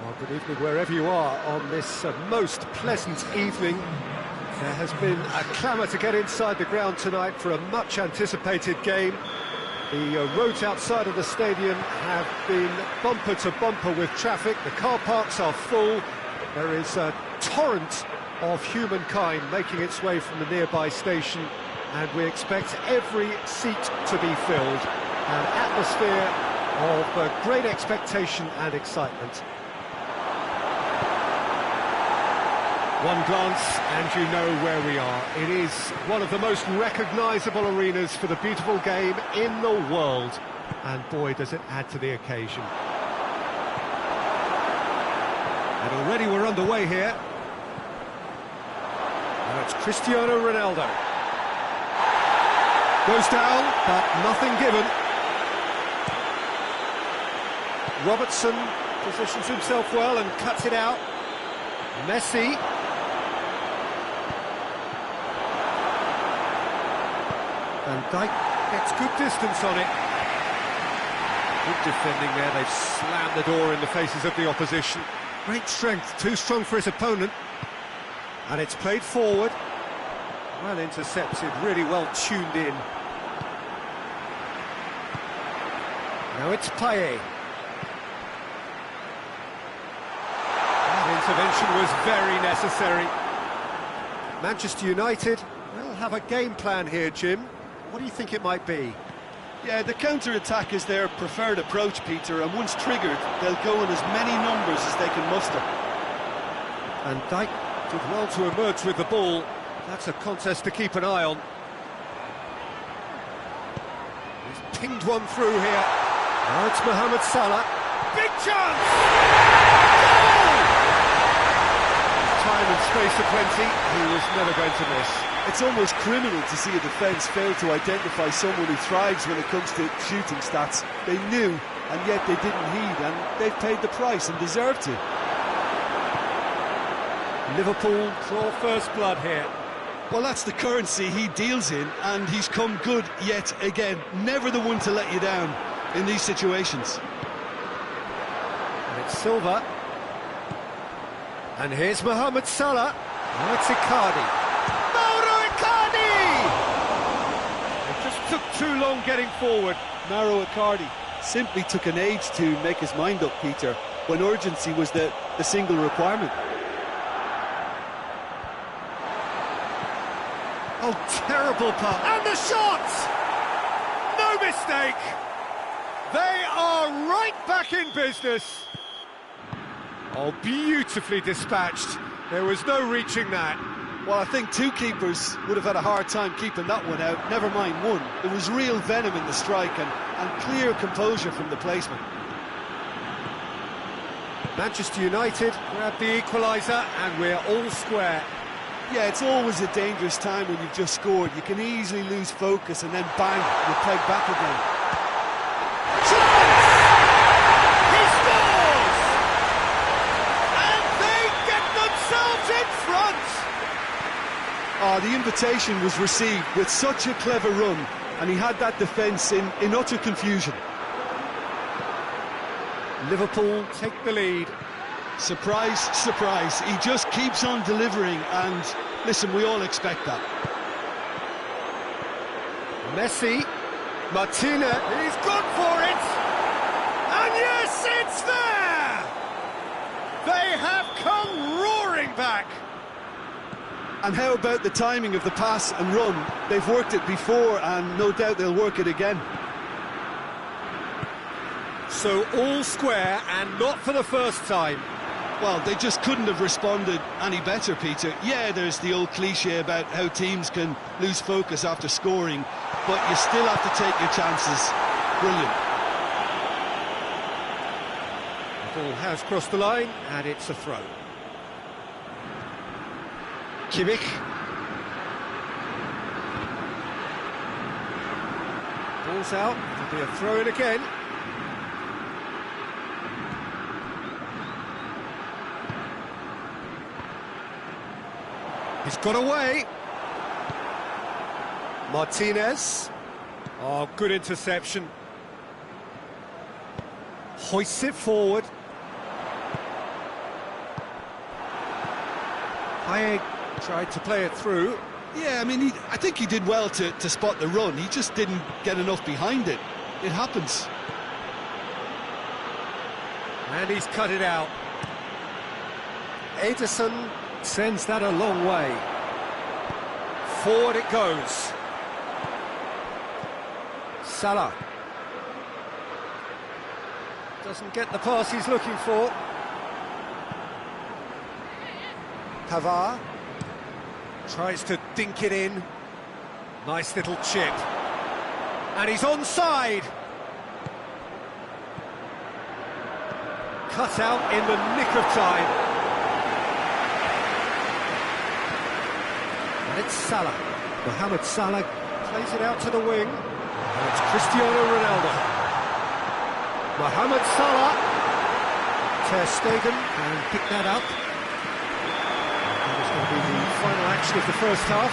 Well, good evening wherever you are on this most pleasant evening. There has been a clamour to get inside the ground tonight for a much-anticipated game. The roads outside of the stadium have been bumper to bumper with traffic. The car parks are full. There is a torrent of humankind making its way from the nearby station, and we expect every seat to be filled. An atmosphere of great expectation and excitement. One glance and you know where we are. It is one of the most recognisable arenas for the beautiful game in the world. And boy, does it add to the occasion. And already we're underway here. And it's Cristiano Ronaldo. Goes down, but nothing given. Robertson positions himself well and cuts it out. Messi. Van Dijk gets good distance on it. Good defending there, they've slammed the door in the faces of the opposition. Great strength, too strong for his opponent. And it's played forward. Well intercepted, really well tuned in. Now it's Payet. That intervention was very necessary. Manchester United will have a game plan here, Jim. What do you think it might be? Yeah, the counter-attack is their preferred approach, Peter, and once triggered, they'll go in as many numbers as they can muster. And Dijk did well to emerge with the ball. That's a contest to keep an eye on. He's pinged one through here. Now it's Mohamed Salah. Big chance! Time and space aplenty. He was never going to miss. It's almost criminal to see a defence fail to identify someone who thrives when it comes to shooting stats. They knew, and yet they didn't heed, and they've paid the price and deserve to. Liverpool draw first blood here. Well, that's the currency he deals in, and he's come good yet again. Never the one to let you down in these situations. And it's Silva. And here's Mohamed Salah. Now it's Icardi. It just took too long getting forward. Mauro Icardi simply took an age to make his mind up, Peter, when urgency was the single requirement. Oh, terrible pass. And the shot! No mistake! They are right back in business. Oh, beautifully dispatched. There was no reaching that. Well, I think two keepers would have had a hard time keeping that one out, never mind one. There was real venom in the strike and clear composure from the placement. Manchester United grab the equaliser and we're all square. Yeah, it's always a dangerous time when you've just scored. You can easily lose focus and then bang, you're pegged back again. Chance! He scores! And they get themselves in front! Oh, the invitation was received with such a clever run, and he had that defence in utter confusion. Liverpool take the lead. Surprise, surprise, he just keeps on delivering, and listen, we all expect that. Messi, Martinez, he's gone for it! And yes, it's there! They have come roaring back! And how about the timing of the pass and run? They've worked it before, and no doubt they'll work it again. So all square, and not for the first time. Well, they just couldn't have responded any better, Peter. Yeah, there's the old cliche about how teams can lose focus after scoring, but you still have to take your chances. Brilliant. The ball has crossed the line, and it's a throw. Kimmich. Ball's out, it'll be a throw-in again. He's got away. Martinez. Oh, good interception. Hoists it forward. Hayek tried to play it through. Yeah, I mean, I think he did well to spot the run. He just didn't get enough behind it. It happens. And he's cut it out. Ederson sends that a long way. Forward it goes. Salah. Doesn't get the pass he's looking for. Pavard tries to dink it in. Nice little chip. And he's onside. Cut out in the nick of time. And it's Salah. Mohamed Salah plays it out to the wing. And it's Cristiano Ronaldo. Mohamed Salah. Ter Stegen can pick that up. That is going to be the final action of the first half.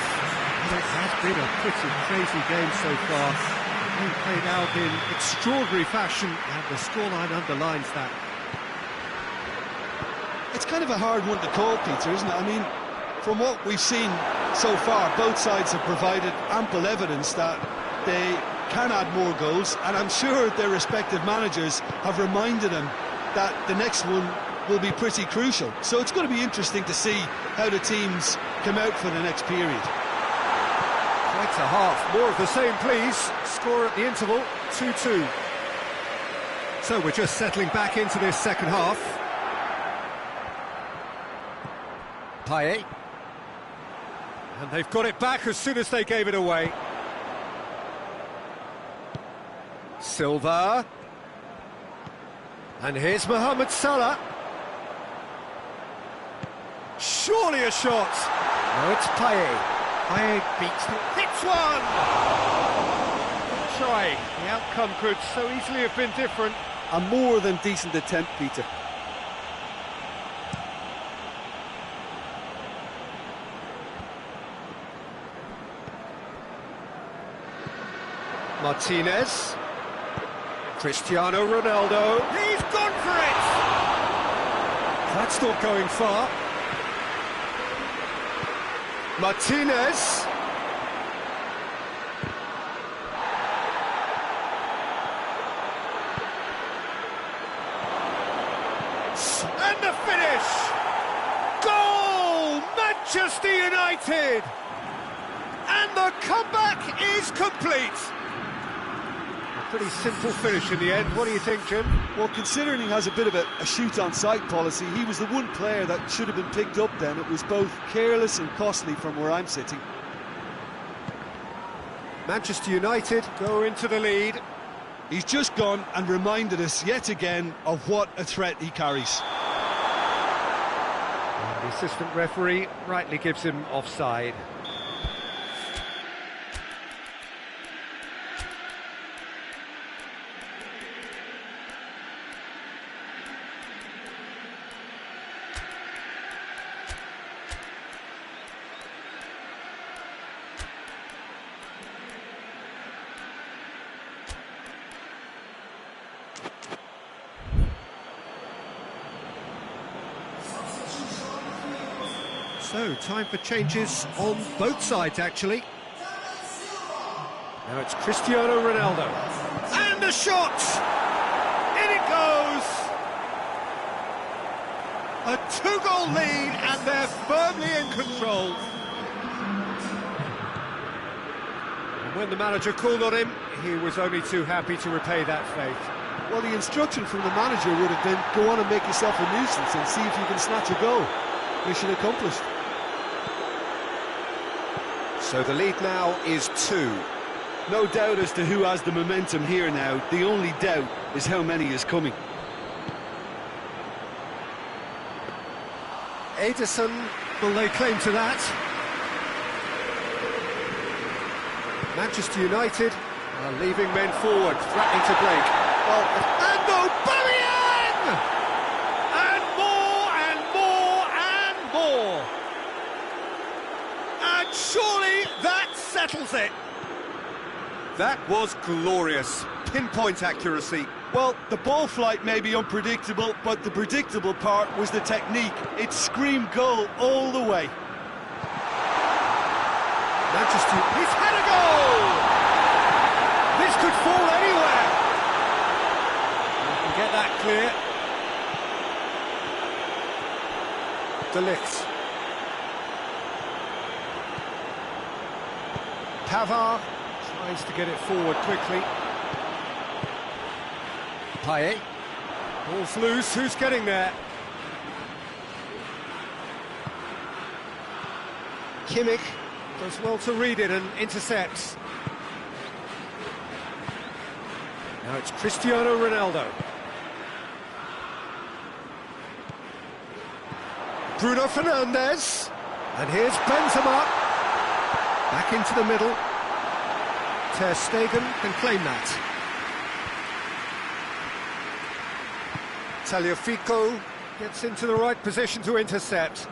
It has been a pretty crazy game so far. It's played out in extraordinary fashion, and the scoreline underlines that. It's kind of a hard one to call, Peter, isn't it? I mean, from what we've seen so far, both sides have provided ample evidence that they can add more goals, and I'm sure their respective managers have reminded them that the next one will be pretty crucial. So it's going to be interesting to see how the teams come out for the next period. Quite a half. More of the same, please. Score at the interval, 2-2. So we're just settling back into this second half. Payet. And they've got it back as soon as they gave it away. Silva. And here's Mohamed Salah. Surely a shot. No, it's Payet. Payet beats it. Hits one! Good try. The outcome could so easily have been different. A more than decent attempt, Peter. Martinez. Cristiano Ronaldo. He's gone for it! That's not going far. Martinez. chance, and the finish! Goal! Manchester United! And the comeback is complete! A pretty simple finish in the end. What do you think, Jim? Well, considering he has a bit of a shoot-on-sight policy, he was the one player that should have been picked up then. It was both careless and costly from where I'm sitting. Manchester United go into the lead. He's just gone and reminded us yet again of what a threat he carries. And the assistant referee rightly gives him offside. So, time for changes on both sides, actually. Now it's Cristiano Ronaldo. And a shot! In it goes! A two-goal lead, and they're firmly in control. And when the manager called on him, he was only too happy to repay that faith. Well, the instruction from the manager would have been, go on and make yourself a nuisance and see if you can snatch a goal. Mission accomplished. So the lead now is 2. No doubt as to who has the momentum here now. The only doubt is how many is coming. Ederson will lay claim to that. Manchester United are leaving men forward, threatening to break. Well, and Aubameyang! And more and more and more. And surely that settles it. That was glorious. Pinpoint accuracy. Well, the ball flight may be unpredictable, but the predictable part was the technique. It screamed goal all the way. Manchester, he's had a goal! This could fall anywhere. You can get that clear. De Ligt. Pavard tries to get it forward quickly. Payet. Ball's loose, who's getting there? Kimmich does well to read it and intercepts. Now it's Cristiano Ronaldo. Bruno Fernandes. And here's Benzema. Back into the middle. Ter Stegen can claim that. Tagliafico gets into the right position to intercept.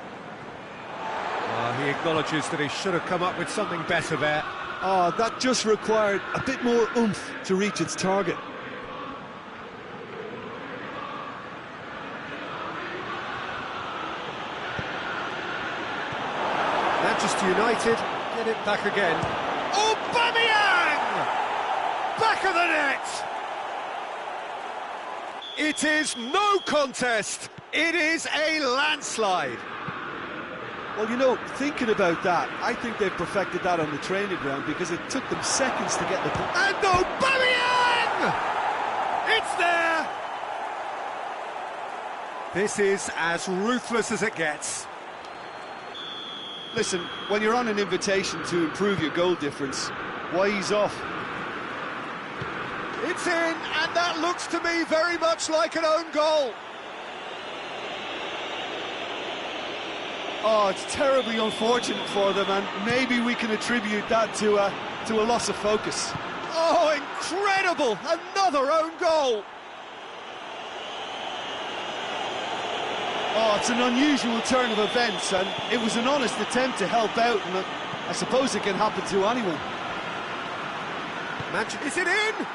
He acknowledges that he should have come up with something better there. That just required a bit more oomph to reach its target. Manchester United get it back again. Aubameyang! Back of the net! It is no contest. It is a landslide. Well, you know, thinking about that, I think they've perfected that on the training ground because it took them seconds to get the ball. And Aubameyang! It's there! This is as ruthless as it gets. Listen, when you're on an invitation to improve your goal difference, why ease off? It's in, and that looks to me very much like an own goal. Oh, it's terribly unfortunate for them, and maybe we can attribute that to a loss of focus. Oh, incredible! Another own goal! Oh, it's an unusual turn of events, and it was an honest attempt to help out, and I suppose it can happen to anyone. Is it in?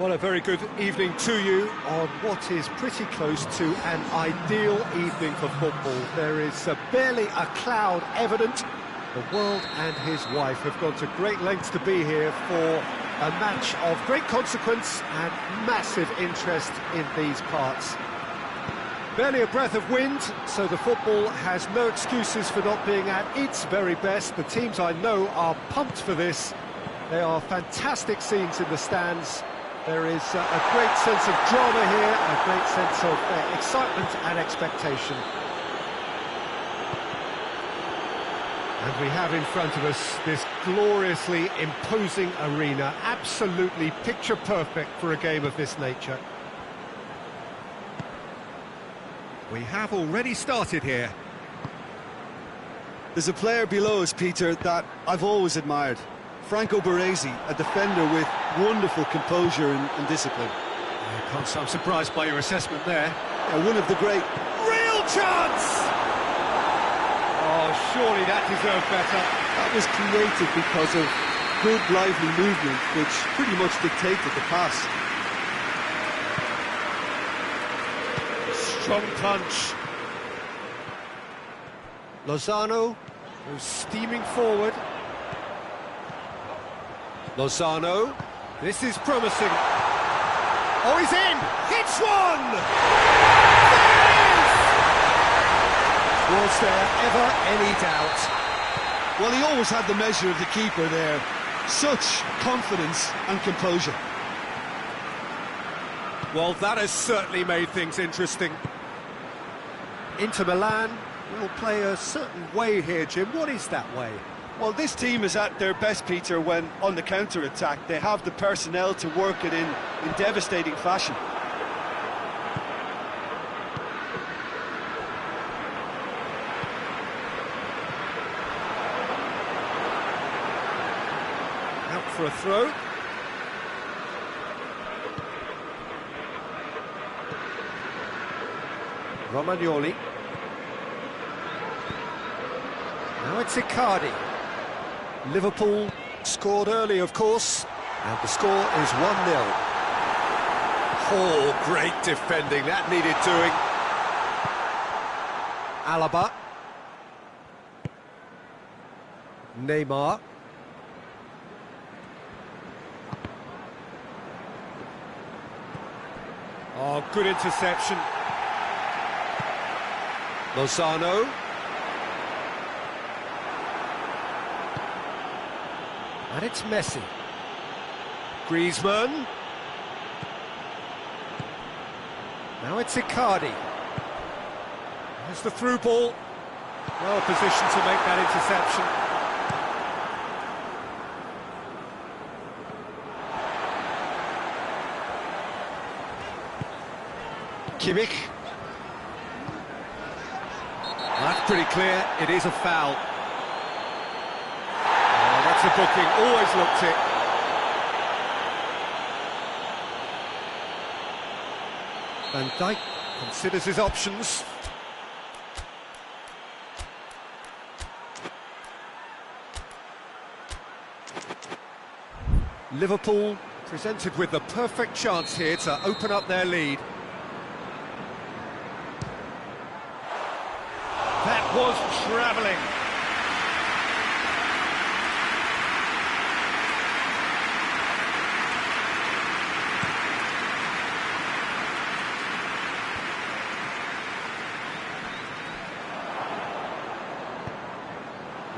Well, a very good evening to you on what is pretty close to an ideal evening for football. There is barely a cloud evident. The world and his wife have gone to great lengths to be here for a match of great consequence and massive interest in these parts. Barely a breath of wind, so the football has no excuses for not being at its very best. The teams I know are pumped for this. There are fantastic scenes in the stands. There is a great sense of drama here, a great sense of excitement and expectation. And we have in front of us this gloriously imposing arena, absolutely picture perfect for a game of this nature. We have already started here. There's a player below us, Peter, that I've always admired. Franco Baresi, a defender with wonderful composure and discipline. I'm surprised by your assessment there. One of the great... Real chance! Oh, surely that deserved better. That was created because of good, lively movement, which pretty much dictated the pass. Strong punch. Lozano, who's steaming forward. Lozano, this is promising. Oh, he's in! Hits one! There it is! Was there ever any doubt? Well, he always had the measure of the keeper there. Such confidence and composure. Well, that has certainly made things interesting. Inter Milan will play a certain way here, Jim. What is that way? Well, this team is at their best, Peter, when on the counter-attack. They have the personnel to work it in devastating fashion. Out for a throw. Romagnoli. Now it's Icardi. Liverpool scored early, of course, and the score is 1-0. Oh, great defending, that needed doing. Alaba. Neymar. Oh, good interception. Lozano. And it's Messi. Griezmann. Now it's Icardi. There's the through ball. Well positioned to make that interception. Kimmich. Well, that's pretty clear. It is a foul. That's a booking, always looked it. Van Dijk considers his options. Liverpool presented with the perfect chance here to open up their lead. That was travelling.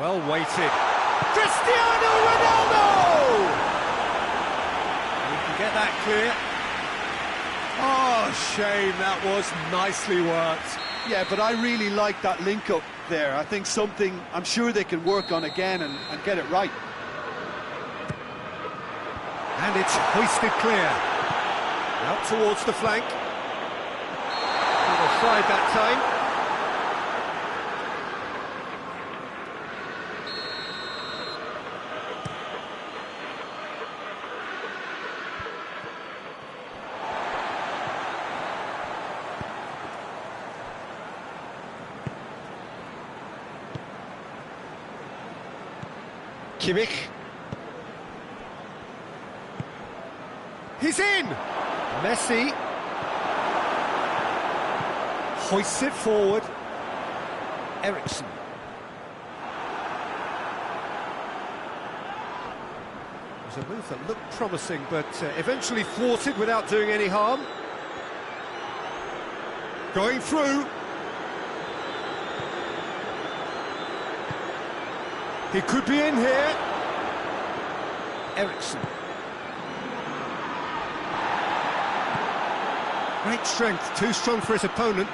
Well weighted. Cristiano Ronaldo! You can get that clear. Oh, shame, that was nicely worked. Yeah, but I really like that link-up there. I think something I'm sure they can work on again and get it right. And it's hoisted clear. Out towards the flank. Offside that time. Kimmich. He's in! Messi hoists it forward. Ericsson. It was a move that looked promising, but eventually thwarted without doing any harm. Going through. He could be in here. Ericsson. Great strength, too strong for his opponent.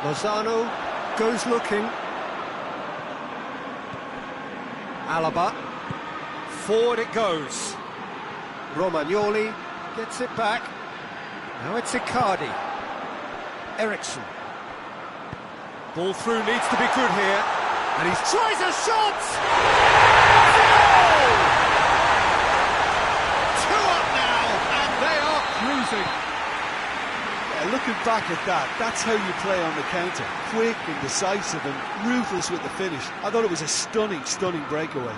Lozano goes looking. Alaba. Forward it goes. Romagnoli gets it back. Now it's Icardi. Ericsson. Ball through needs to be good here. And he tries a shot! Goal! 2 up now, and they are cruising. Yeah, looking back at that, that's how you play on the counter. Quick and decisive and ruthless with the finish. I thought it was a stunning, stunning breakaway.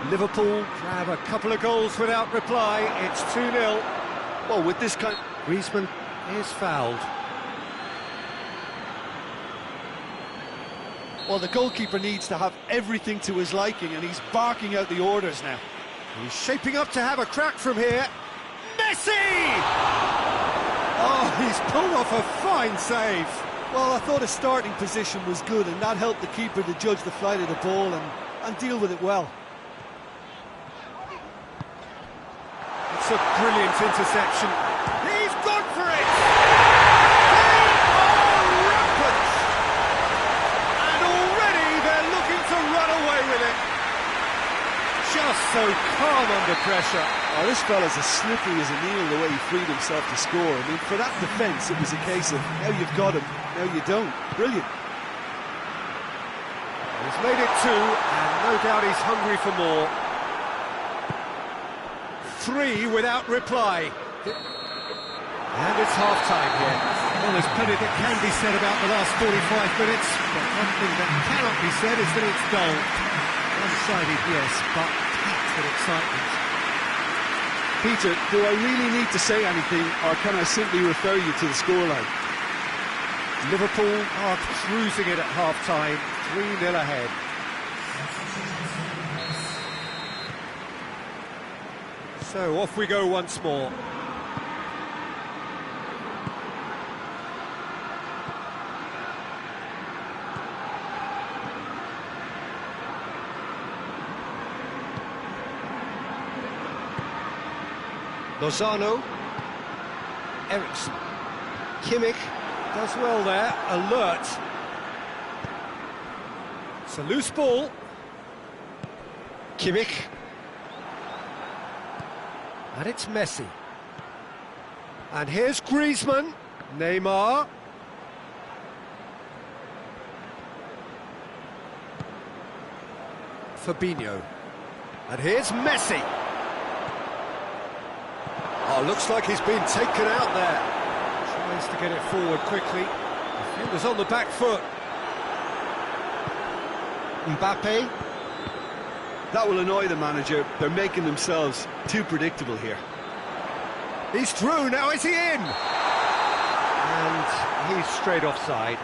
Liverpool grab a couple of goals without reply. It's 2-0. Well, with this kind... Griezmann is fouled. Well, the goalkeeper needs to have everything to his liking, and he's barking out the orders now. He's shaping up to have a crack from here. Messi! Oh, he's pulled off a fine save. Well, I thought his starting position was good, and that helped the keeper to judge the flight of the ball and deal with it well. It's a brilliant interception. He's gone for it! Just so calm under pressure. Oh, this fella's as slippery as a needle the way he freed himself to score. I mean, for that defence, it was a case of now you've got him, now you don't. Brilliant. He's made it 2, and no doubt he's hungry for more. 3 without reply. And it's half-time here. Well, there's plenty that can be said about the last 45 minutes, but one thing that cannot be said is that it's dull. One-sided, yes, but packed with excitement. Peter, do I really need to say anything, or can I simply refer you to the scoreline? Liverpool are cruising it at half-time, 3-0 ahead. So off we go once more. Lozano, Ericsson, Kimmich does well there, alert. It's a loose ball. Kimmich. And it's Messi. And here's Griezmann, Neymar. Fabinho. And here's Messi. Oh, looks like he's been taken out there. Tries to get it forward quickly. Defender's on the back foot. Mbappe. That will annoy the manager. They're making themselves too predictable here. He's through, now is he in? And he's straight offside.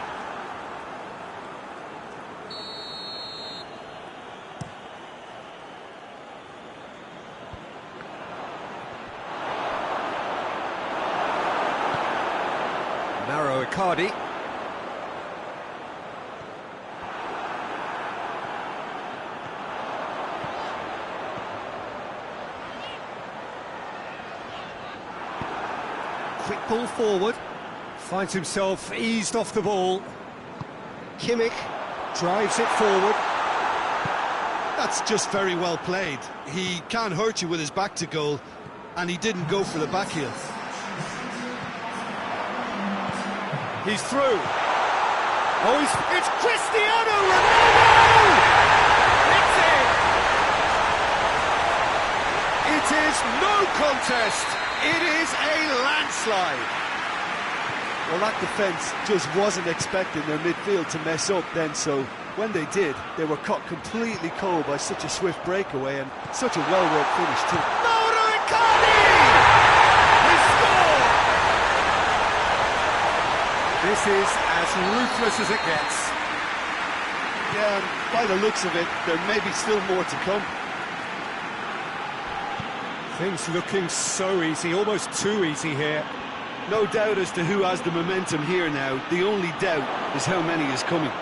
Narrow Icardi. Quick ball forward. Finds himself eased off the ball. Kimmich drives it forward. That's just very well played. He can't hurt you with his back to goal, and he didn't go for the back heel. He's through. Oh, it's Cristiano Ronaldo! It's in! It is no contest. It is a landslide. Well, that defence just wasn't expecting their midfield to mess up then, so When they did, they were caught completely cold by such a swift breakaway and such a well-worked finish too. He scored! This is as ruthless as it gets. Yeah, and by the looks of it, there may be still more to come. Things looking so easy, almost too easy here. No doubt as to who has the momentum here now. The only doubt is how many is coming.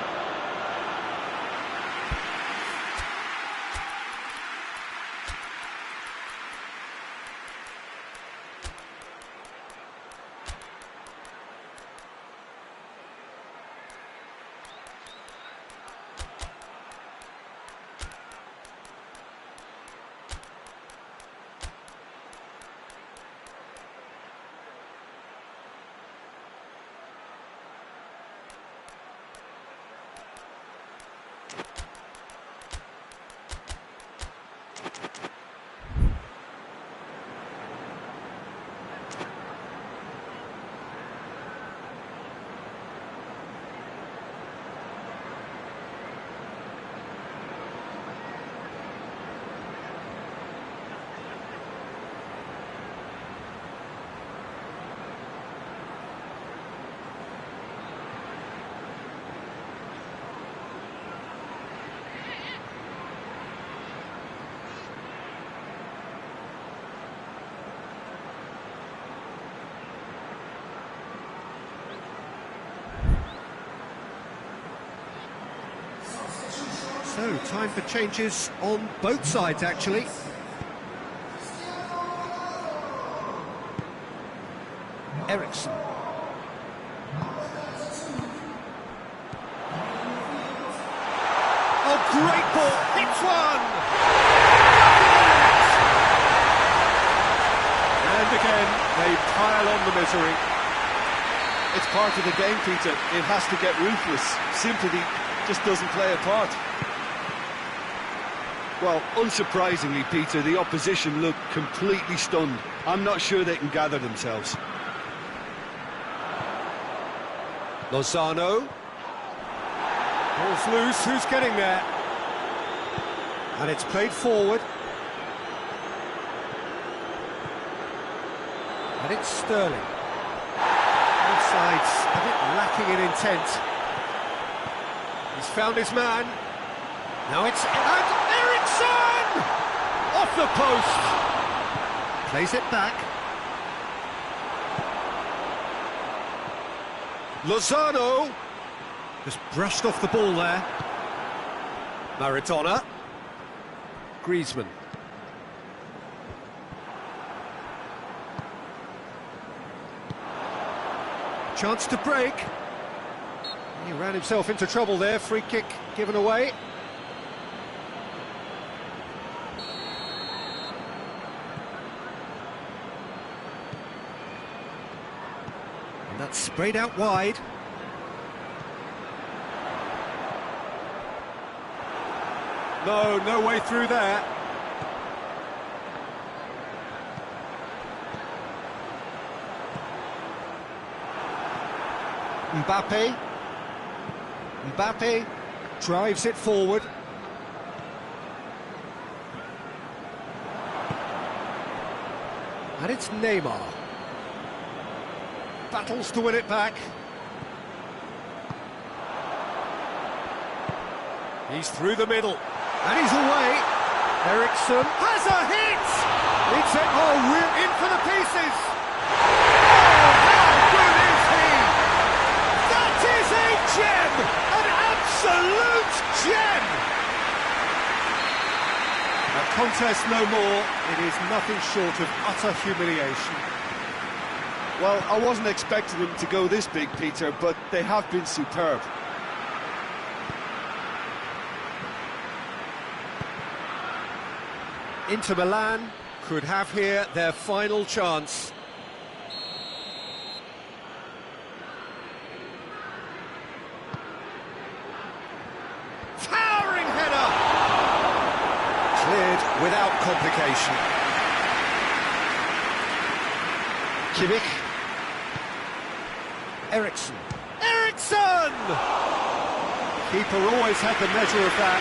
So, time for changes on both sides, actually. Ericsson. Oh, great ball! Hits one! And again, they pile on the misery. It's part of the game, Peter. It has to get ruthless. Sympathy just doesn't play a part. Well, unsurprisingly, Peter, the opposition look completely stunned. I'm not sure they can gather themselves. Lozano. Ball's loose, who's getting there? And it's played forward. And it's Sterling. Both sides a bit lacking in intent. He's found his man. Now it's Ericsson! Off the post! Plays it back. Lozano! Just brushed off the ball there. Maradona. Griezmann. Chance to break. He ran himself into trouble there. Free kick given away. And that's sprayed out wide. No way through there. Mbappe drives it forward. And it's Neymar. Battles to win it back. He's through the middle. And he's away. Ericsson has a hit! It's it. Oh, we're in for the pieces! Oh, how good is he? That is a gem! An absolute gem! A contest no more. It is nothing short of utter humiliation. Well, I wasn't expecting them to go this big, Peter, but they have been superb. Inter Milan could have here their final chance. Towering header! Cleared without complication. Kimmich. Ericsson. Ericsson! Keeper always had the measure of that.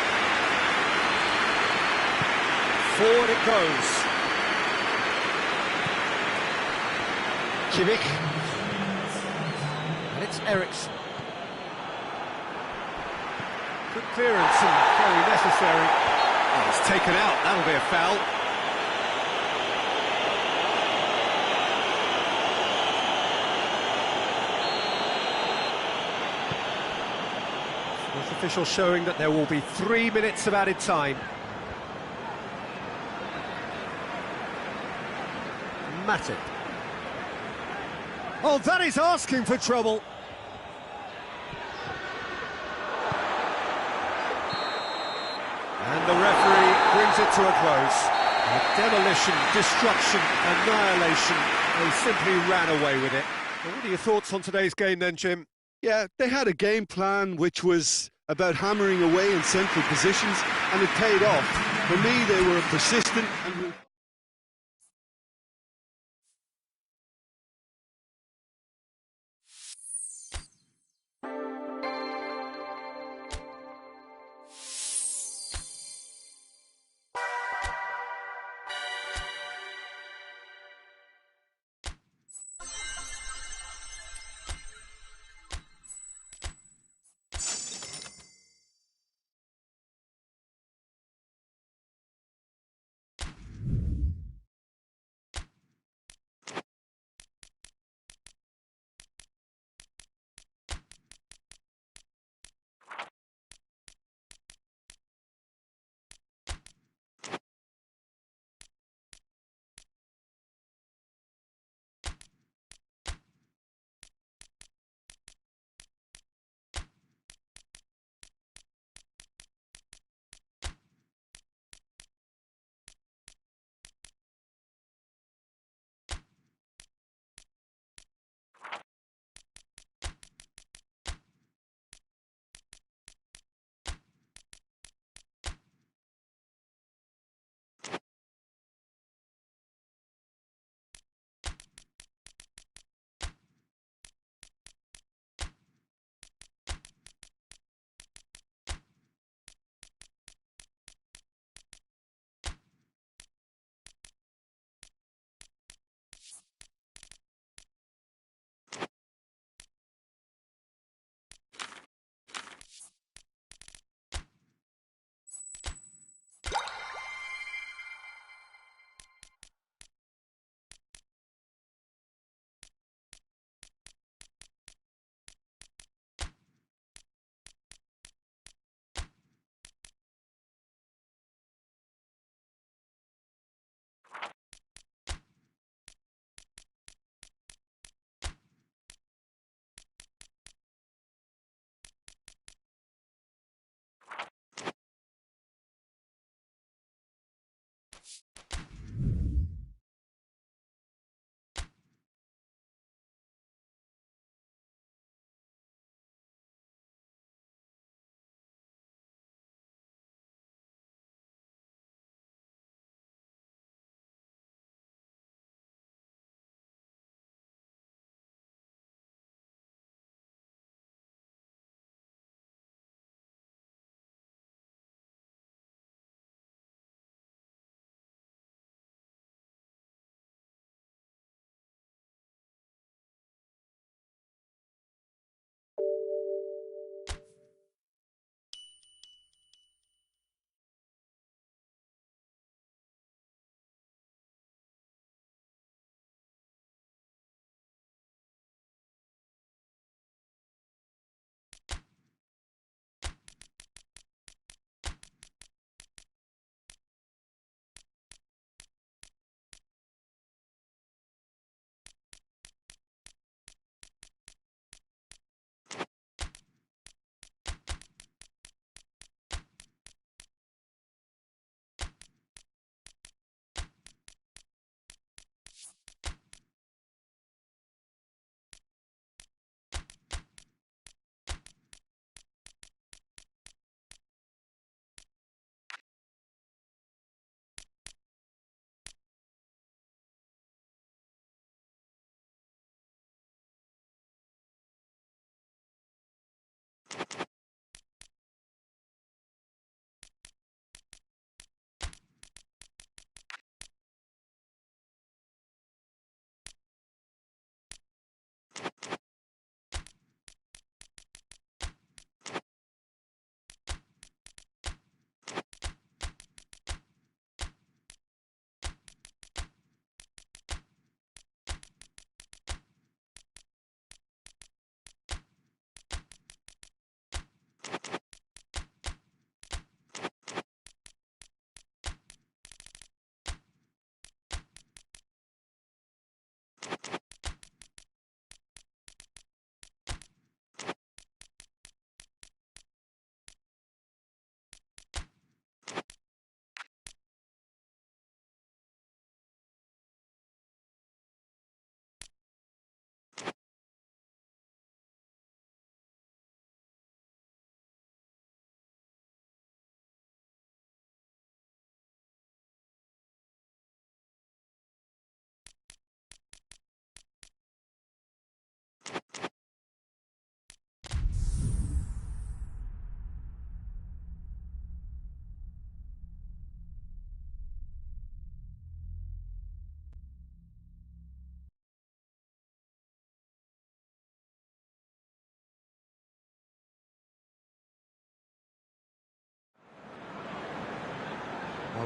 Forward it goes. Kimmich. And it's Eriksson. Good clearance and very necessary. Oh, it's taken out, that'll be a foul. Fourth official showing that there will be 3 minutes of added time. Matip. Oh, that is asking for trouble. And the referee brings it to a close. Demolition, destruction, annihilation. They simply ran away with it. Well, what are your thoughts on today's game then, Jim? Yeah, they had a game plan which was about hammering away in central positions, and it paid off. For me, they were persistent and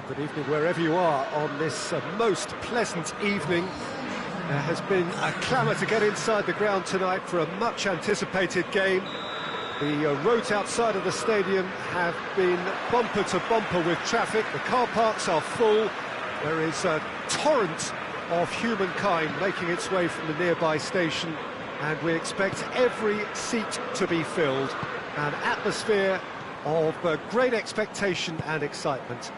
Good evening wherever you are on this most pleasant evening. There has been a clamour to get inside the ground tonight for a much-anticipated game. The roads outside of the stadium have been bumper to bumper with traffic. The car parks are full. There is a torrent of humankind making its way from the nearby station, and we expect every seat to be filled. An atmosphere of great expectation and excitement.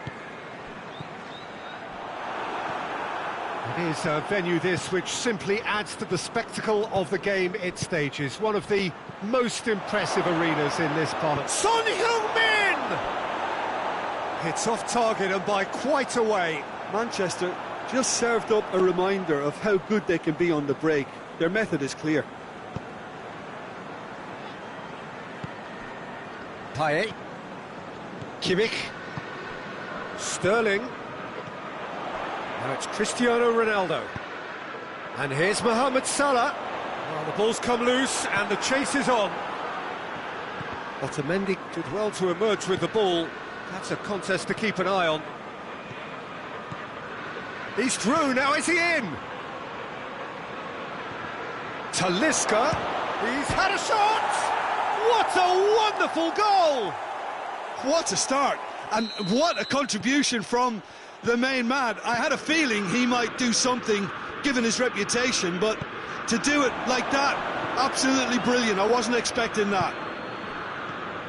It is a venue this which simply adds to the spectacle of the game it stages. One of the most impressive arenas in this part. Son Heung-min! It's off target and by quite a way. Manchester just served up a reminder of how good they can be on the break. Their method is clear. Payet, Kimmich, Sterling. Now it's Cristiano Ronaldo. And here's Mohamed Salah. Well, the ball's come loose and the chase is on. Otamendi did well to emerge with the ball. That's a contest to keep an eye on. He's through, now is he in? Talisca, he's had a shot! What a wonderful goal! What a start, and what a contribution from the main man. I had a feeling he might do something, given his reputation, but to do it like that, absolutely brilliant. I wasn't expecting that.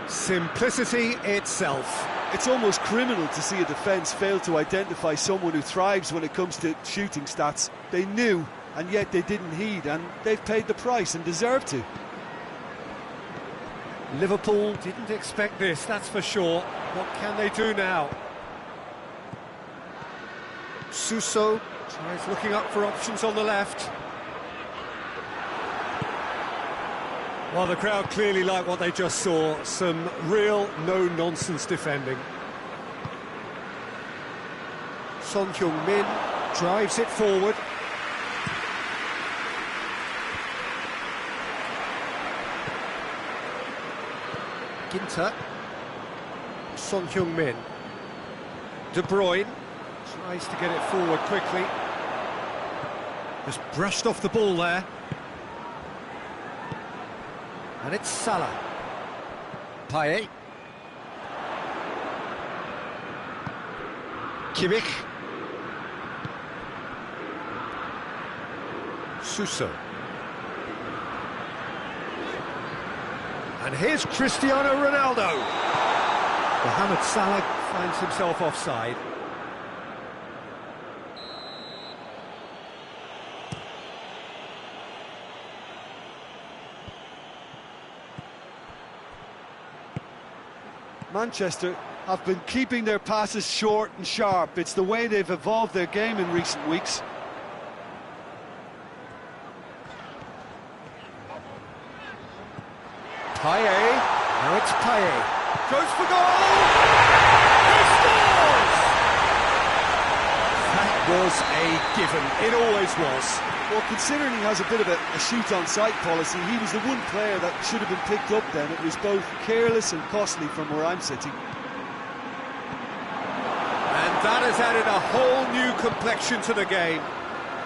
Simplicity itself. It's almost criminal to see a defence fail to identify someone who thrives when it comes to shooting stats. They knew, and yet they didn't heed, and they've paid the price and deserve to. Liverpool didn't expect this, that's for sure. What can they do now? Suso tries looking up for options on the left. Well, the crowd clearly like what they just saw. Some real no-nonsense defending. Son Heung-min drives it forward. Ginter. Son Heung-min. De Bruyne tries to get it forward quickly. Just brushed off the ball there. And it's Salah. Payet. Kimmich. Suso. And here's Cristiano Ronaldo. Mohamed Salah finds himself offside. Manchester have been keeping their passes short and sharp. It's the way they've evolved their game in recent weeks. Payet, now it's Payet. Goes for goal! He scores! That was a given, it always was. Well, considering he has a bit of a shoot-on-sight policy, he was the one player that should have been picked up then. It was both careless and costly from where I'm sitting. And that has added a whole new complexion to the game.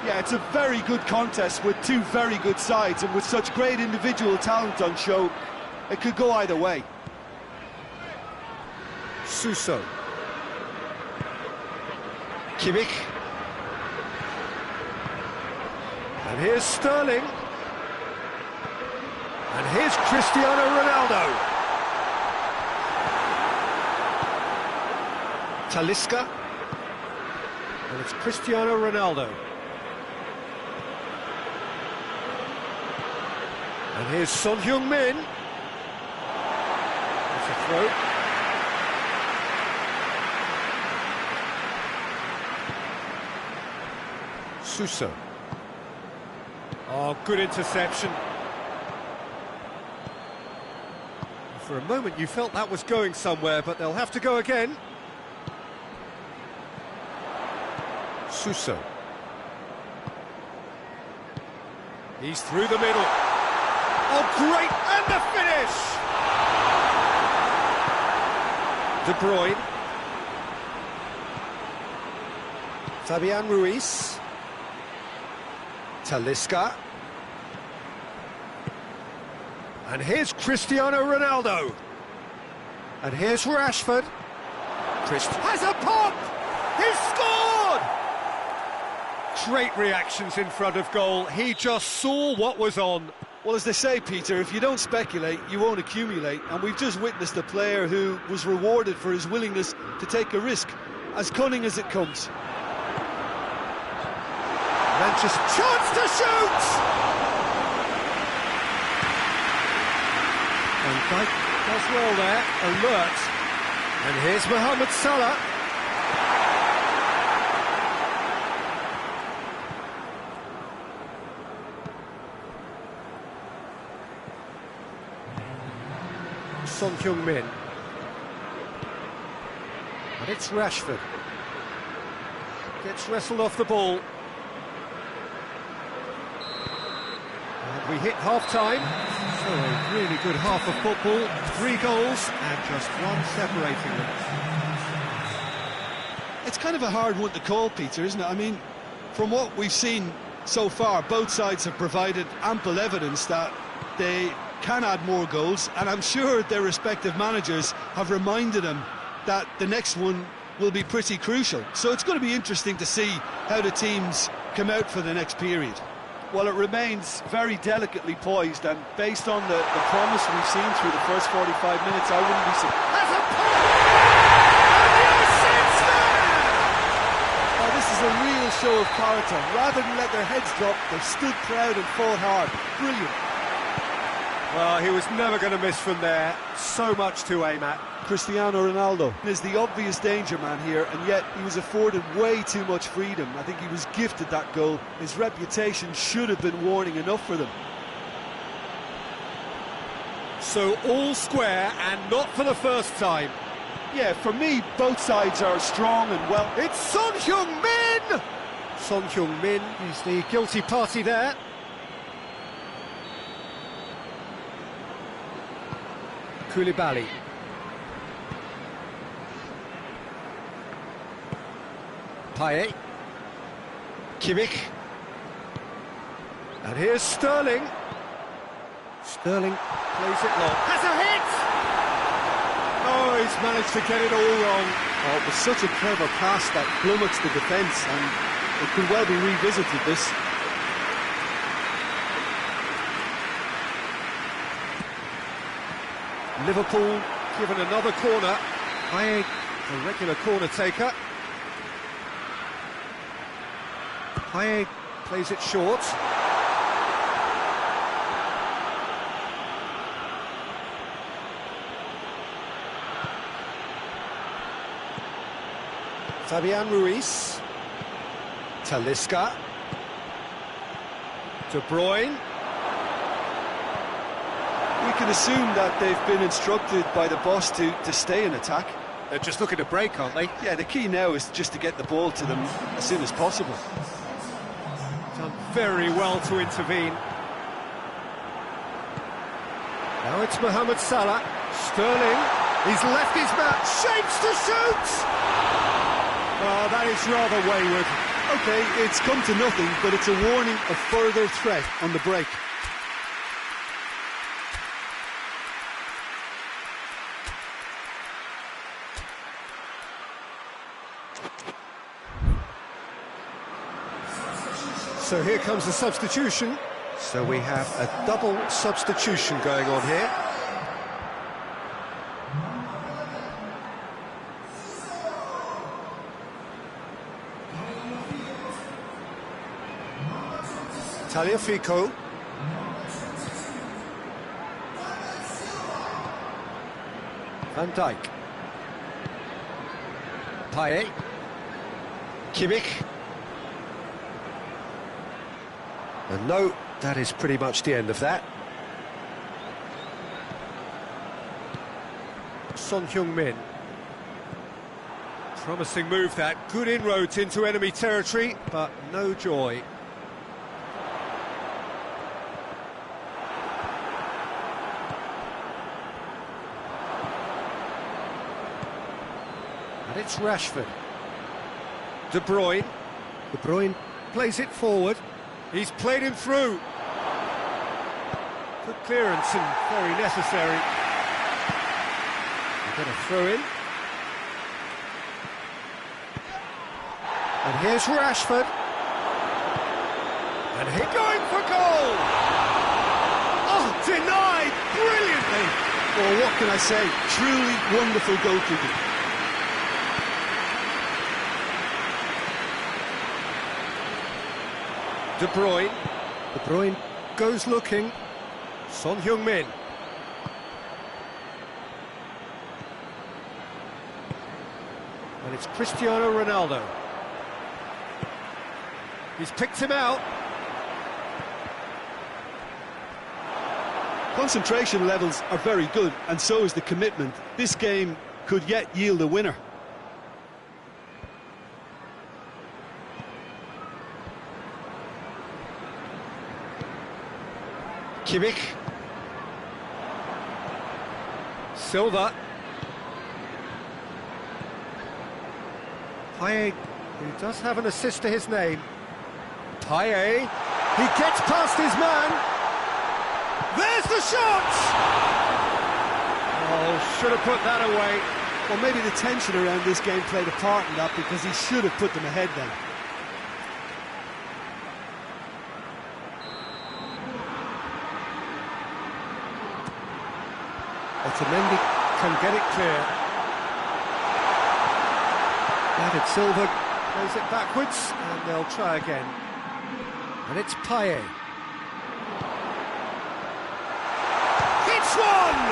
Yeah, it's a very good contest with two very good sides, and with such great individual talent on show, it could go either way. Suso. Kimmich. And here's Sterling. And here's Cristiano Ronaldo. Talisca. And it's Cristiano Ronaldo. And here's Son Heung-min. That's a throw. Suso. Oh, good interception. For a moment you felt that was going somewhere, but they'll have to go again. Suso. He's through the middle. Oh, great! And the finish! De Bruyne. Fabian Ruiz. Talisca. And here's Cristiano Ronaldo. And here's Rashford. Has a pop! He's scored! Great reactions in front of goal. He just saw what was on. Well, as they say, Peter, if you don't speculate, you won't accumulate. And we've just witnessed a player who was rewarded for his willingness to take a risk, as cunning as it comes. Manchester chance to shoot! And Dyke does well there, alert. And here's Mohamed Salah. Son Heung-min. And it's Rashford. Gets wrestled off the ball. And we hit half-time. So a really good half of football. 3 goals and just one separating them. It's kind of a hard one to call, Peter, isn't it? I mean, from what we've seen so far, both sides have provided ample evidence that they can add more goals, and I'm sure their respective managers have reminded them that the next one will be pretty crucial. So it's going to be interesting to see how the teams come out for the next period. Well, it remains very delicately poised, and based on the promise we've seen through the first 45 minutes, I wouldn't be surprised. Has a pop! And the assist there! Oh, this is a real show of character. Rather than let their heads drop, they've stood proud and fought hard. Brilliant. Well, he was never going to miss from there. So much to aim at. Cristiano Ronaldo is the obvious danger man here, and yet he was afforded way too much freedom. I think he was gifted that goal. His reputation should have been warning enough for them. So all square, and not for the first time. Yeah, for me, both sides are strong and well. It's Son Heung-min! Son Heung-min is the guilty party there. Koulibaly. Payet. Kimmich. And here's Sterling. Sterling plays it long. Has a hit! Oh, he's managed to get it all wrong. Oh, it was such a clever pass that flummoxed the defence, and it could well be revisited, this. Liverpool given another corner. Payet, a regular corner taker. Payet plays it short. Fabian Ruiz. Talisca. De Bruyne. We can assume that they've been instructed by the boss to stay in attack. They're just looking to break, aren't they? Yeah, the key now is just to get the ball to them as soon as possible. Done very well to intervene. Now it's Mohamed Salah. Sterling. He's left his man. Shapes to shoot! Oh, that is rather wayward. OK, it's come to nothing, but it's a warning of further threat on the break. So here comes the substitution. So we have a double substitution going on here. Tagliafico. Van Dijk. Payet. Kimmich. And no, that is pretty much the end of that. Son Heung-min. Promising move that, good inroads into enemy territory, but no joy. And it's Rashford. De Bruyne. De Bruyne plays it forward. He's played him through. Good clearance and very necessary. We're going to throw in. And here's Rashford. And he going for goal! Oh, denied brilliantly! Well, what can I say? Truly wonderful goalkeeping. De Bruyne. De Bruyne goes looking. Son Heung-min. And it's Cristiano Ronaldo. He's picked him out. Concentration levels are very good, and so is the commitment. This game could yet yield a winner. Kimmich. Silva. Payet, who does have an assist to his name. Payet. He gets past his man. There's the shot! Oh, should have put that away. Well, maybe the tension around this game played a part in that, because he should have put them ahead then. Otamendi can get it clear. David Silva plays it backwards, and they'll try again. And it's Payet. It's one!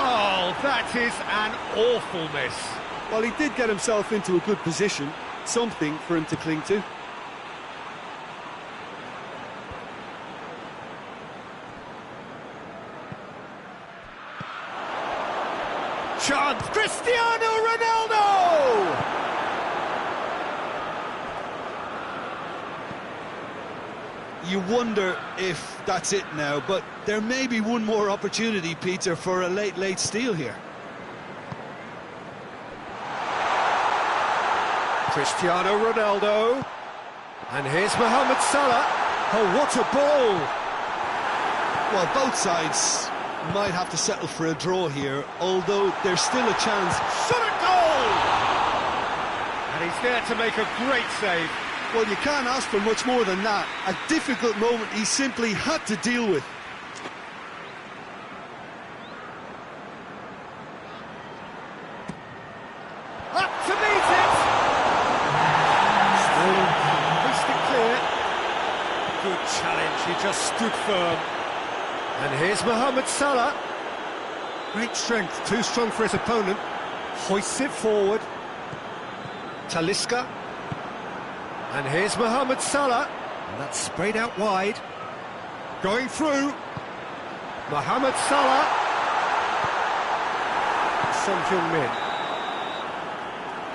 Oh, that is an awful miss. Well, he did get himself into a good position, something for him to cling to. Chance, Cristiano Ronaldo! You wonder if that's it now, but there may be one more opportunity, Peter, for a late steal here. Cristiano Ronaldo. And here's Mohamed Salah. Oh, what a ball! Well, both sides might have to settle for a draw here, although there's still a chance. Shot at goal! And he's there to make a great save. Well, you can't ask for much more than that. A difficult moment he simply had to deal with. Up to meet it! Still placed it clear. Good challenge, he just stood firm. And here's Mohamed Salah. Great strength, too strong for his opponent. Hoists it forward. Talisca. And here's Mohamed Salah. And that's sprayed out wide. Going through. Mohamed Salah. Son Heung-min.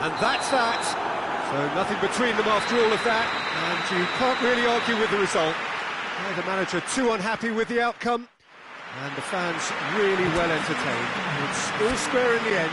And that's that. So nothing between them after all of that. And you can't really argue with the result. The manager too unhappy with the outcome. And the fans really well entertained. It's all square in the end.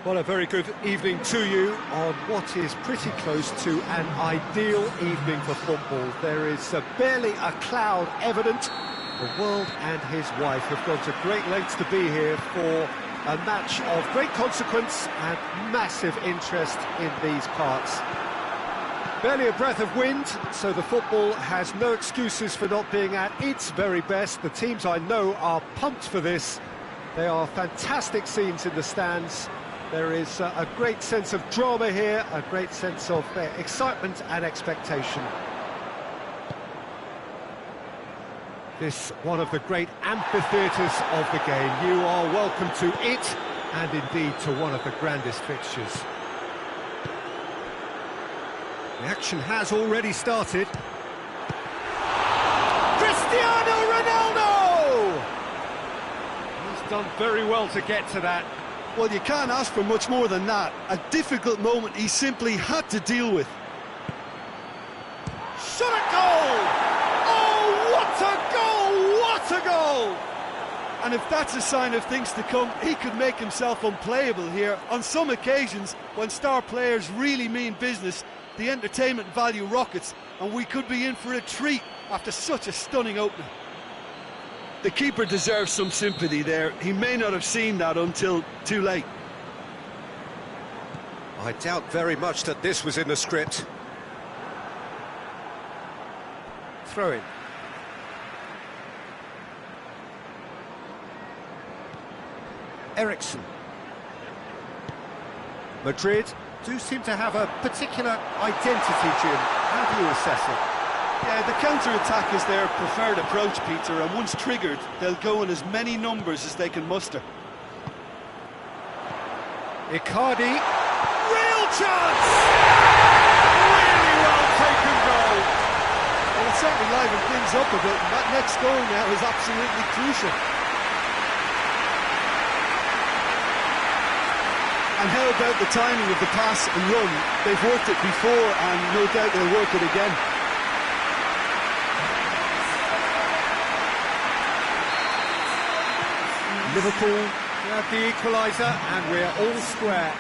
Well, a very good evening to you on what is pretty close to an ideal evening for football. There is barely a cloud evident. The world and his wife have gone to great lengths to be here for a match of great consequence and massive interest in these parts. Barely a breath of wind, so the football has no excuses for not being at its very best. The teams I know are pumped for this. They are fantastic scenes in the stands. There is a great sense of drama here, a great sense of excitement and expectation. This one of the great amphitheatres of the game. You are welcome to it, and indeed to one of the grandest fixtures. The action has already started. Cristiano Ronaldo! He's done very well to get to that. Well, you can't ask for much more than that. A difficult moment he simply had to deal with. Shot a goal! Oh, what a goal! What a goal! And if that's a sign of things to come, he could make himself unplayable here. On some occasions, when star players really mean business, the entertainment value rockets, and we could be in for a treat after such a stunning opening. The keeper deserves some sympathy there. He may not have seen that until too late. I doubt very much that this was in the script. Throw in. Ericsson. Madrid do seem to have a particular identity, Jim. How do you assess it? Yeah, the counter-attack is their preferred approach, Peter, and once triggered, they'll go in as many numbers as they can muster. Icardi, real chance! Really well taken goal. Well, it's certainly livened things up a bit, and that next goal now is absolutely crucial. And how about the timing of the pass and run? They've worked it before, and no doubt they'll work it again. Liverpool have the equaliser, and we're all square.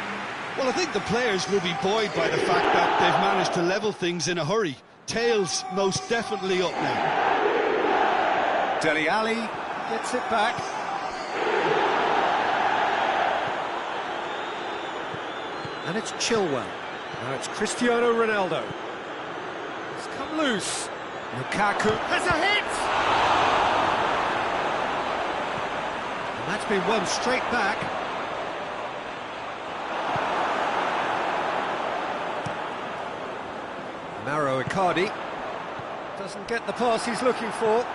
Well, I think the players will be buoyed by the fact that they've managed to level things in a hurry. Tails most definitely up now. Dele Alli gets it back. And it's Chilwell. Now it's Cristiano Ronaldo. It's come loose. Lukaku has a hit! And that's been won straight back. Mauro Icardi doesn't get the pass he's looking for.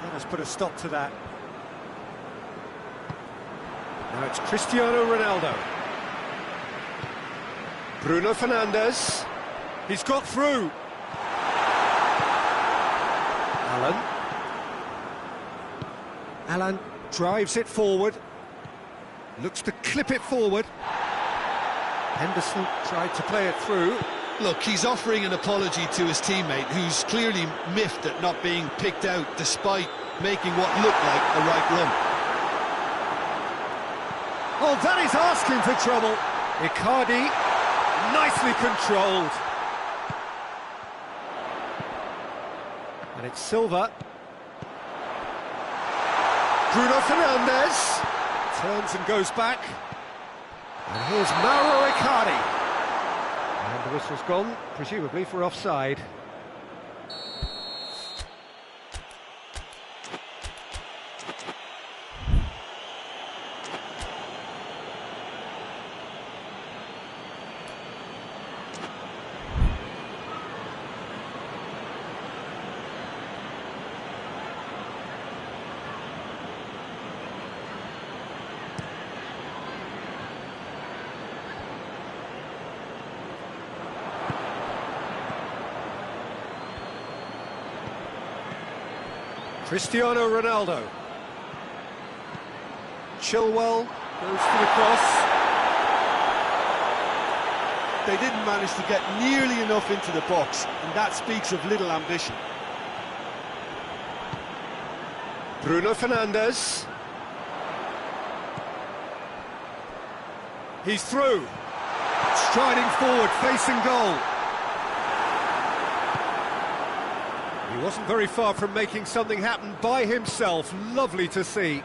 That has put a stop to that. Now it's Cristiano Ronaldo. Bruno Fernandes. He's got through. Alan drives it forward. Looks to clip it forward. Henderson tried to play it through. Look, he's offering an apology to his teammate, who's clearly miffed at not being picked out despite making what looked like a right run. Oh, that is asking for trouble. Icardi, nicely controlled. And it's Silva. Bruno Fernandes turns and goes back. And here's Mauro Icardi. And the whistle's gone, presumably for offside. Cristiano Ronaldo. Chilwell goes for the cross. They didn't manage to get nearly enough into the box, and that speaks of little ambition. Bruno Fernandes. He's through. Striding forward, facing goal. He wasn't very far from making something happen by himself. Lovely to see.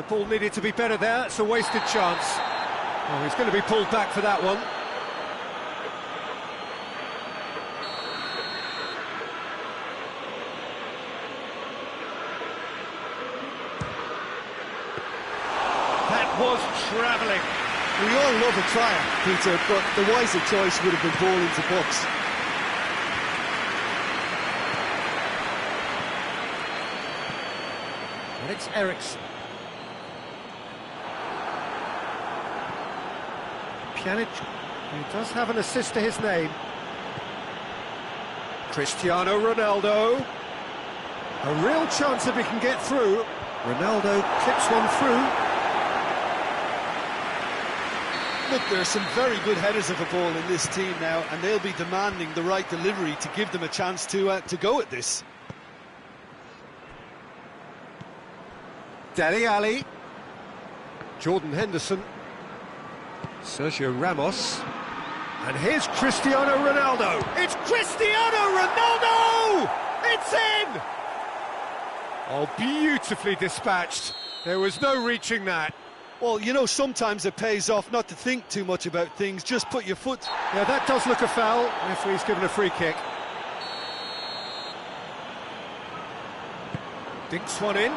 Ball needed to be better there. It's a wasted chance. Oh, he's going to be pulled back for that one. That was travelling. We all love a trial, Peter, but the wiser choice would have been ball into box. And it's Ericsson. Pjanic, who does have an assist to his name. Cristiano Ronaldo. A real chance if he can get through. Ronaldo clips one through. Look, there are some very good headers of a ball in this team now, and they'll be demanding the right delivery to give them a chance to go at this. Dele Alli. Jordan Henderson. Sergio Ramos. And here's Cristiano Ronaldo. It's Cristiano Ronaldo! It's in! Oh, beautifully dispatched. There was no reaching that. Well, you know, sometimes it pays off not to think too much about things, just put your foot... Yeah, that does look a foul. Referee's given a free kick. Dinks one in.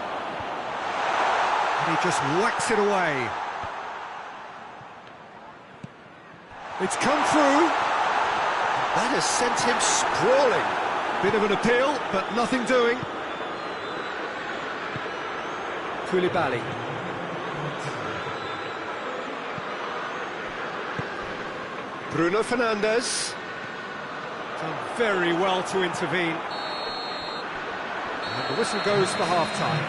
And he just whacks it away. It's come through. That has sent him sprawling. Bit of an appeal, but nothing doing. Koulibaly. Bruno Fernandes. Done very well to intervene. And the whistle goes for half-time.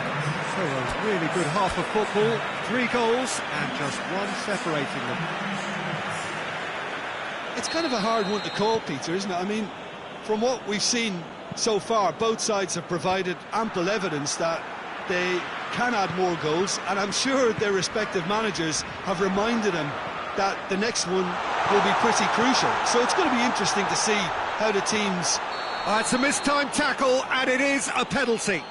So a really good half of football. 3 goals and just one separating them. It's kind of a hard one to call, Peter, isn't it? I mean, from what we've seen so far, both sides have provided ample evidence that they can add more goals, and I'm sure their respective managers have reminded them that the next one will be pretty crucial. So it's going to be interesting to see how the teams... It's a mistimed tackle, and it is a penalty.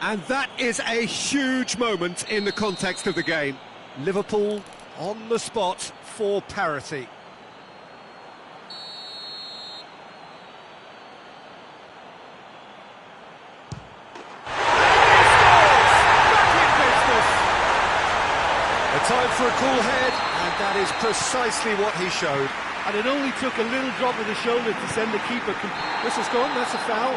And that is a huge moment in the context of the game. Liverpool on the spot for parity. Time for a cool head, and that is precisely what he showed. And it only took a little drop of the shoulder to send the keeper... Whistle's gone, that's a foul.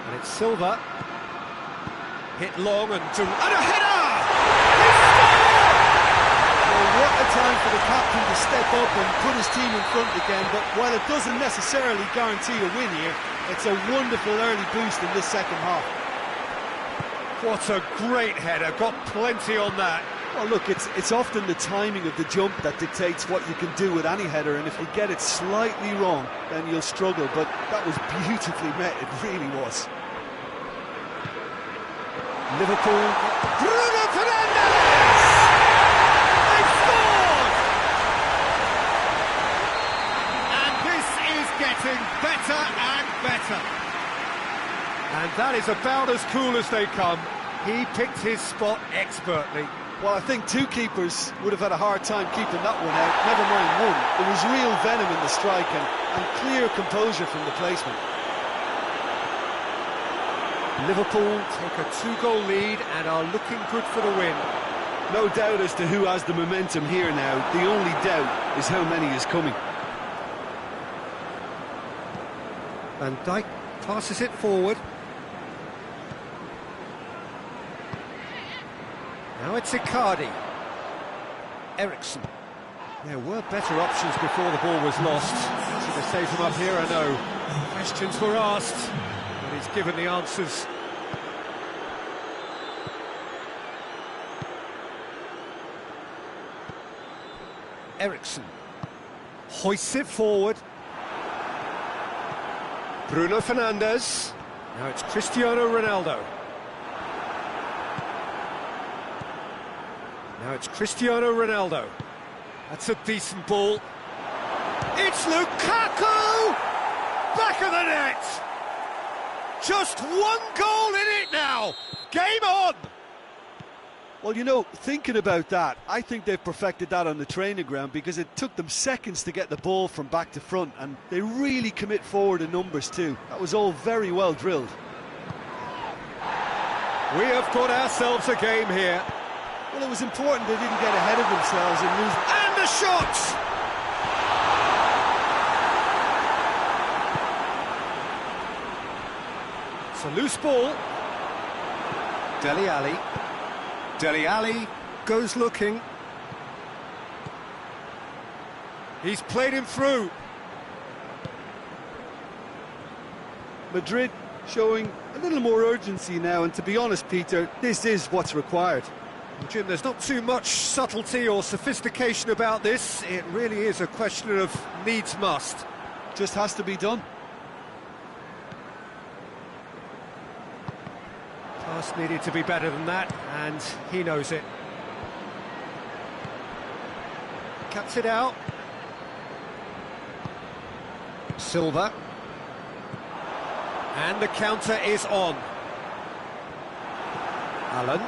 And it's Silva. Hit long and a header! What a time for the captain to step up and put his team in front again, but while it doesn't necessarily guarantee a win here, it's a wonderful early boost in this second half. What a great header, got plenty on that. Well, look, it's often the timing of the jump that dictates what you can do with any header, and if you get it slightly wrong, then you'll struggle, but that was beautifully met, it really was. Liverpool, Bruno Fernandes! Getting better and better. And that is about as cool as they come. He picked his spot expertly. Well, I think 2 keepers would have had a hard time keeping that one out, never mind one. There was real venom in the strike and clear composure from the placement. Liverpool take a 2-goal lead and are looking good for the win. No doubt as to who has the momentum here now. The only doubt is how many is coming. Van Dijk passes it forward. Now it's Icardi. Ericsson. There were better options before the ball was lost. Should have saved him up here, I know. Questions were asked, but he's given the answers. Eriksen. Hoists it forward. Bruno Fernandes. Now it's Cristiano Ronaldo. Now it's Cristiano Ronaldo. That's a decent ball. It's Lukaku! Back of the net! Just one goal in it now! Game on! Well, you know, thinking about that, I think they've perfected that on the training ground because it took them seconds to get the ball from back to front, and they really commit forward in numbers too. That was all very well drilled. We have got ourselves a game here. Well, it was important they didn't get ahead of themselves and lose. And the shot! It's a loose ball. Dele Alli. Dele Alli goes looking. He's played him through. Madrid showing a little more urgency now, and to be honest, Peter, this is what's required. Jim, there's not too much subtlety or sophistication about this. It really is a question of needs must. Just has to be done. Pass needed to be better than that, and he knows it. Cuts it out. Silva. And the counter is on. Allen.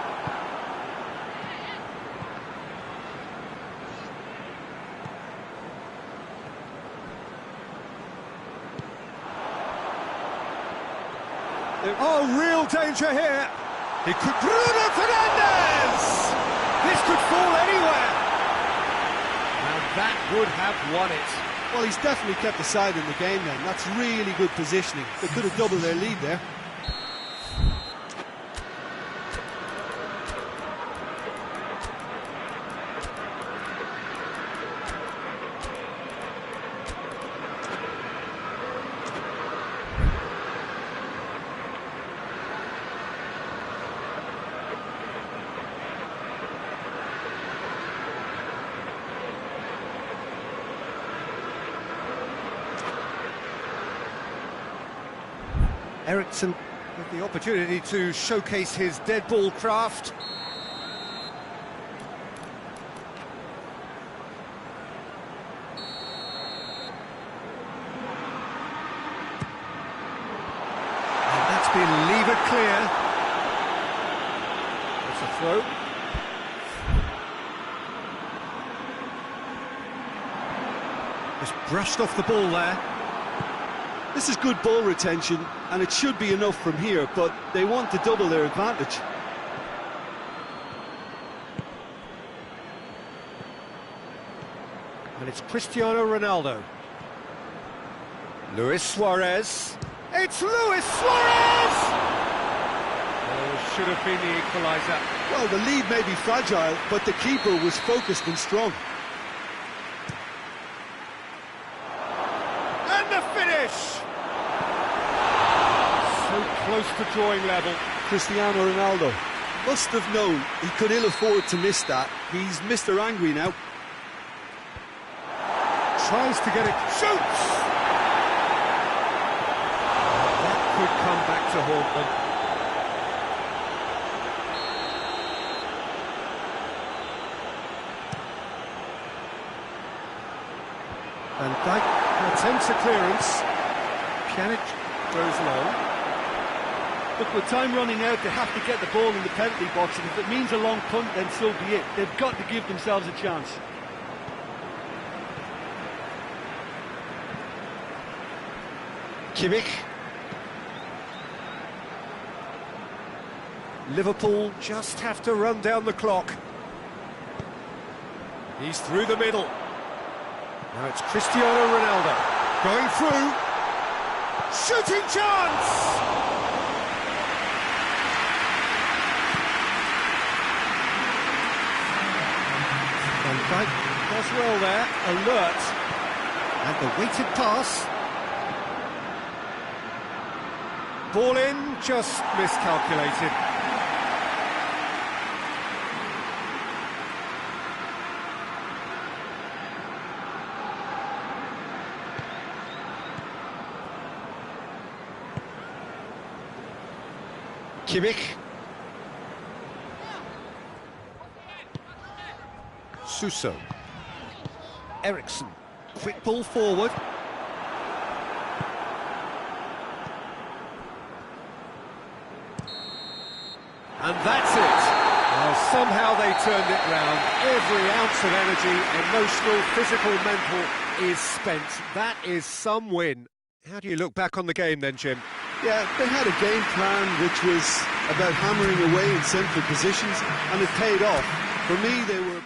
Oh, real danger here. He could... Bruno Fernandes! This could fall anywhere. And that would have won it. Well, he's definitely kept the side in the game then. That's really good positioning. They could have doubled their lead there. Eriksen with the opportunity to showcase his dead ball craft. And that's been levered clear. It's a throw. Just brushed off the ball there. This is good ball retention, and it should be enough from here, but they want to double their advantage. And it's Cristiano Ronaldo. Luis Suarez. It's Luis Suarez! Oh, should have been the equaliser. Well, the lead may be fragile, but the keeper was focused and strong. And the finish! So close to drawing level. Cristiano Ronaldo must have known he could ill afford to miss that. He's Mr. Angry now. Tries to get it. Shoots! That could come back to haunt them. Van Dijk attempts a clearance. Pjanic goes long. Look, with time running out, they have to get the ball in the penalty box, and if it means a long punt, then so be it. They've got to give themselves a chance. Kimmich. Liverpool just have to run down the clock. He's through the middle. Now it's Cristiano Ronaldo going through. Shooting chance! Van Dijk does well there, alert. And the weighted pass. Ball in, just miscalculated. Kimmich. Suso. Eriksson. Quick ball forward. And that's it. Well, somehow they turned it round. Every ounce of energy, emotional, physical, mental, is spent. That is some win. How do you look back on the game then, Jim? Yeah, they had a game plan which was about hammering away in central positions, and it paid off. For me, they were...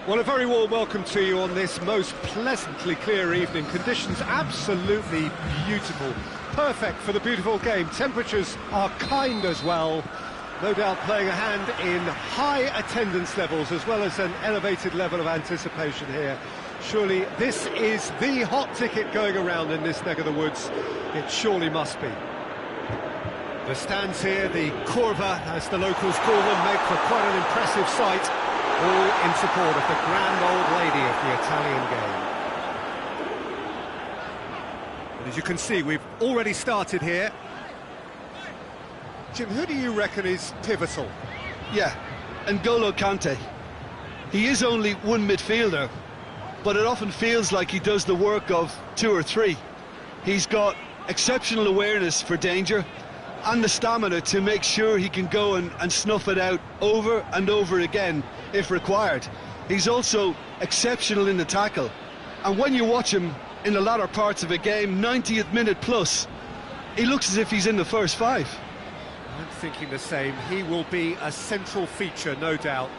Well, a very warm welcome to you on this most pleasantly clear evening. Conditions absolutely beautiful. Perfect for the beautiful game. Temperatures are kind as well. No doubt playing a hand in high attendance levels as well as an elevated level of anticipation here. Surely this is the hot ticket going around in this neck of the woods. It surely must be. The stands here, the curva, as the locals call them, make for quite an impressive sight. All in support of the grand old lady of the Italian game. And as you can see, we've already started here. Jim, who do you reckon is pivotal? Yeah, N'Golo Kante. He is only one midfielder, but it often feels like he does the work of two or three. He's got exceptional awareness for danger and the stamina to make sure he can go and snuff it out over and over again if required. He's also exceptional in the tackle, and when you watch him in the latter parts of a game, 90th minute plus, he looks as if he's in the first five. I'm thinking the same. He will be a central feature, no doubt.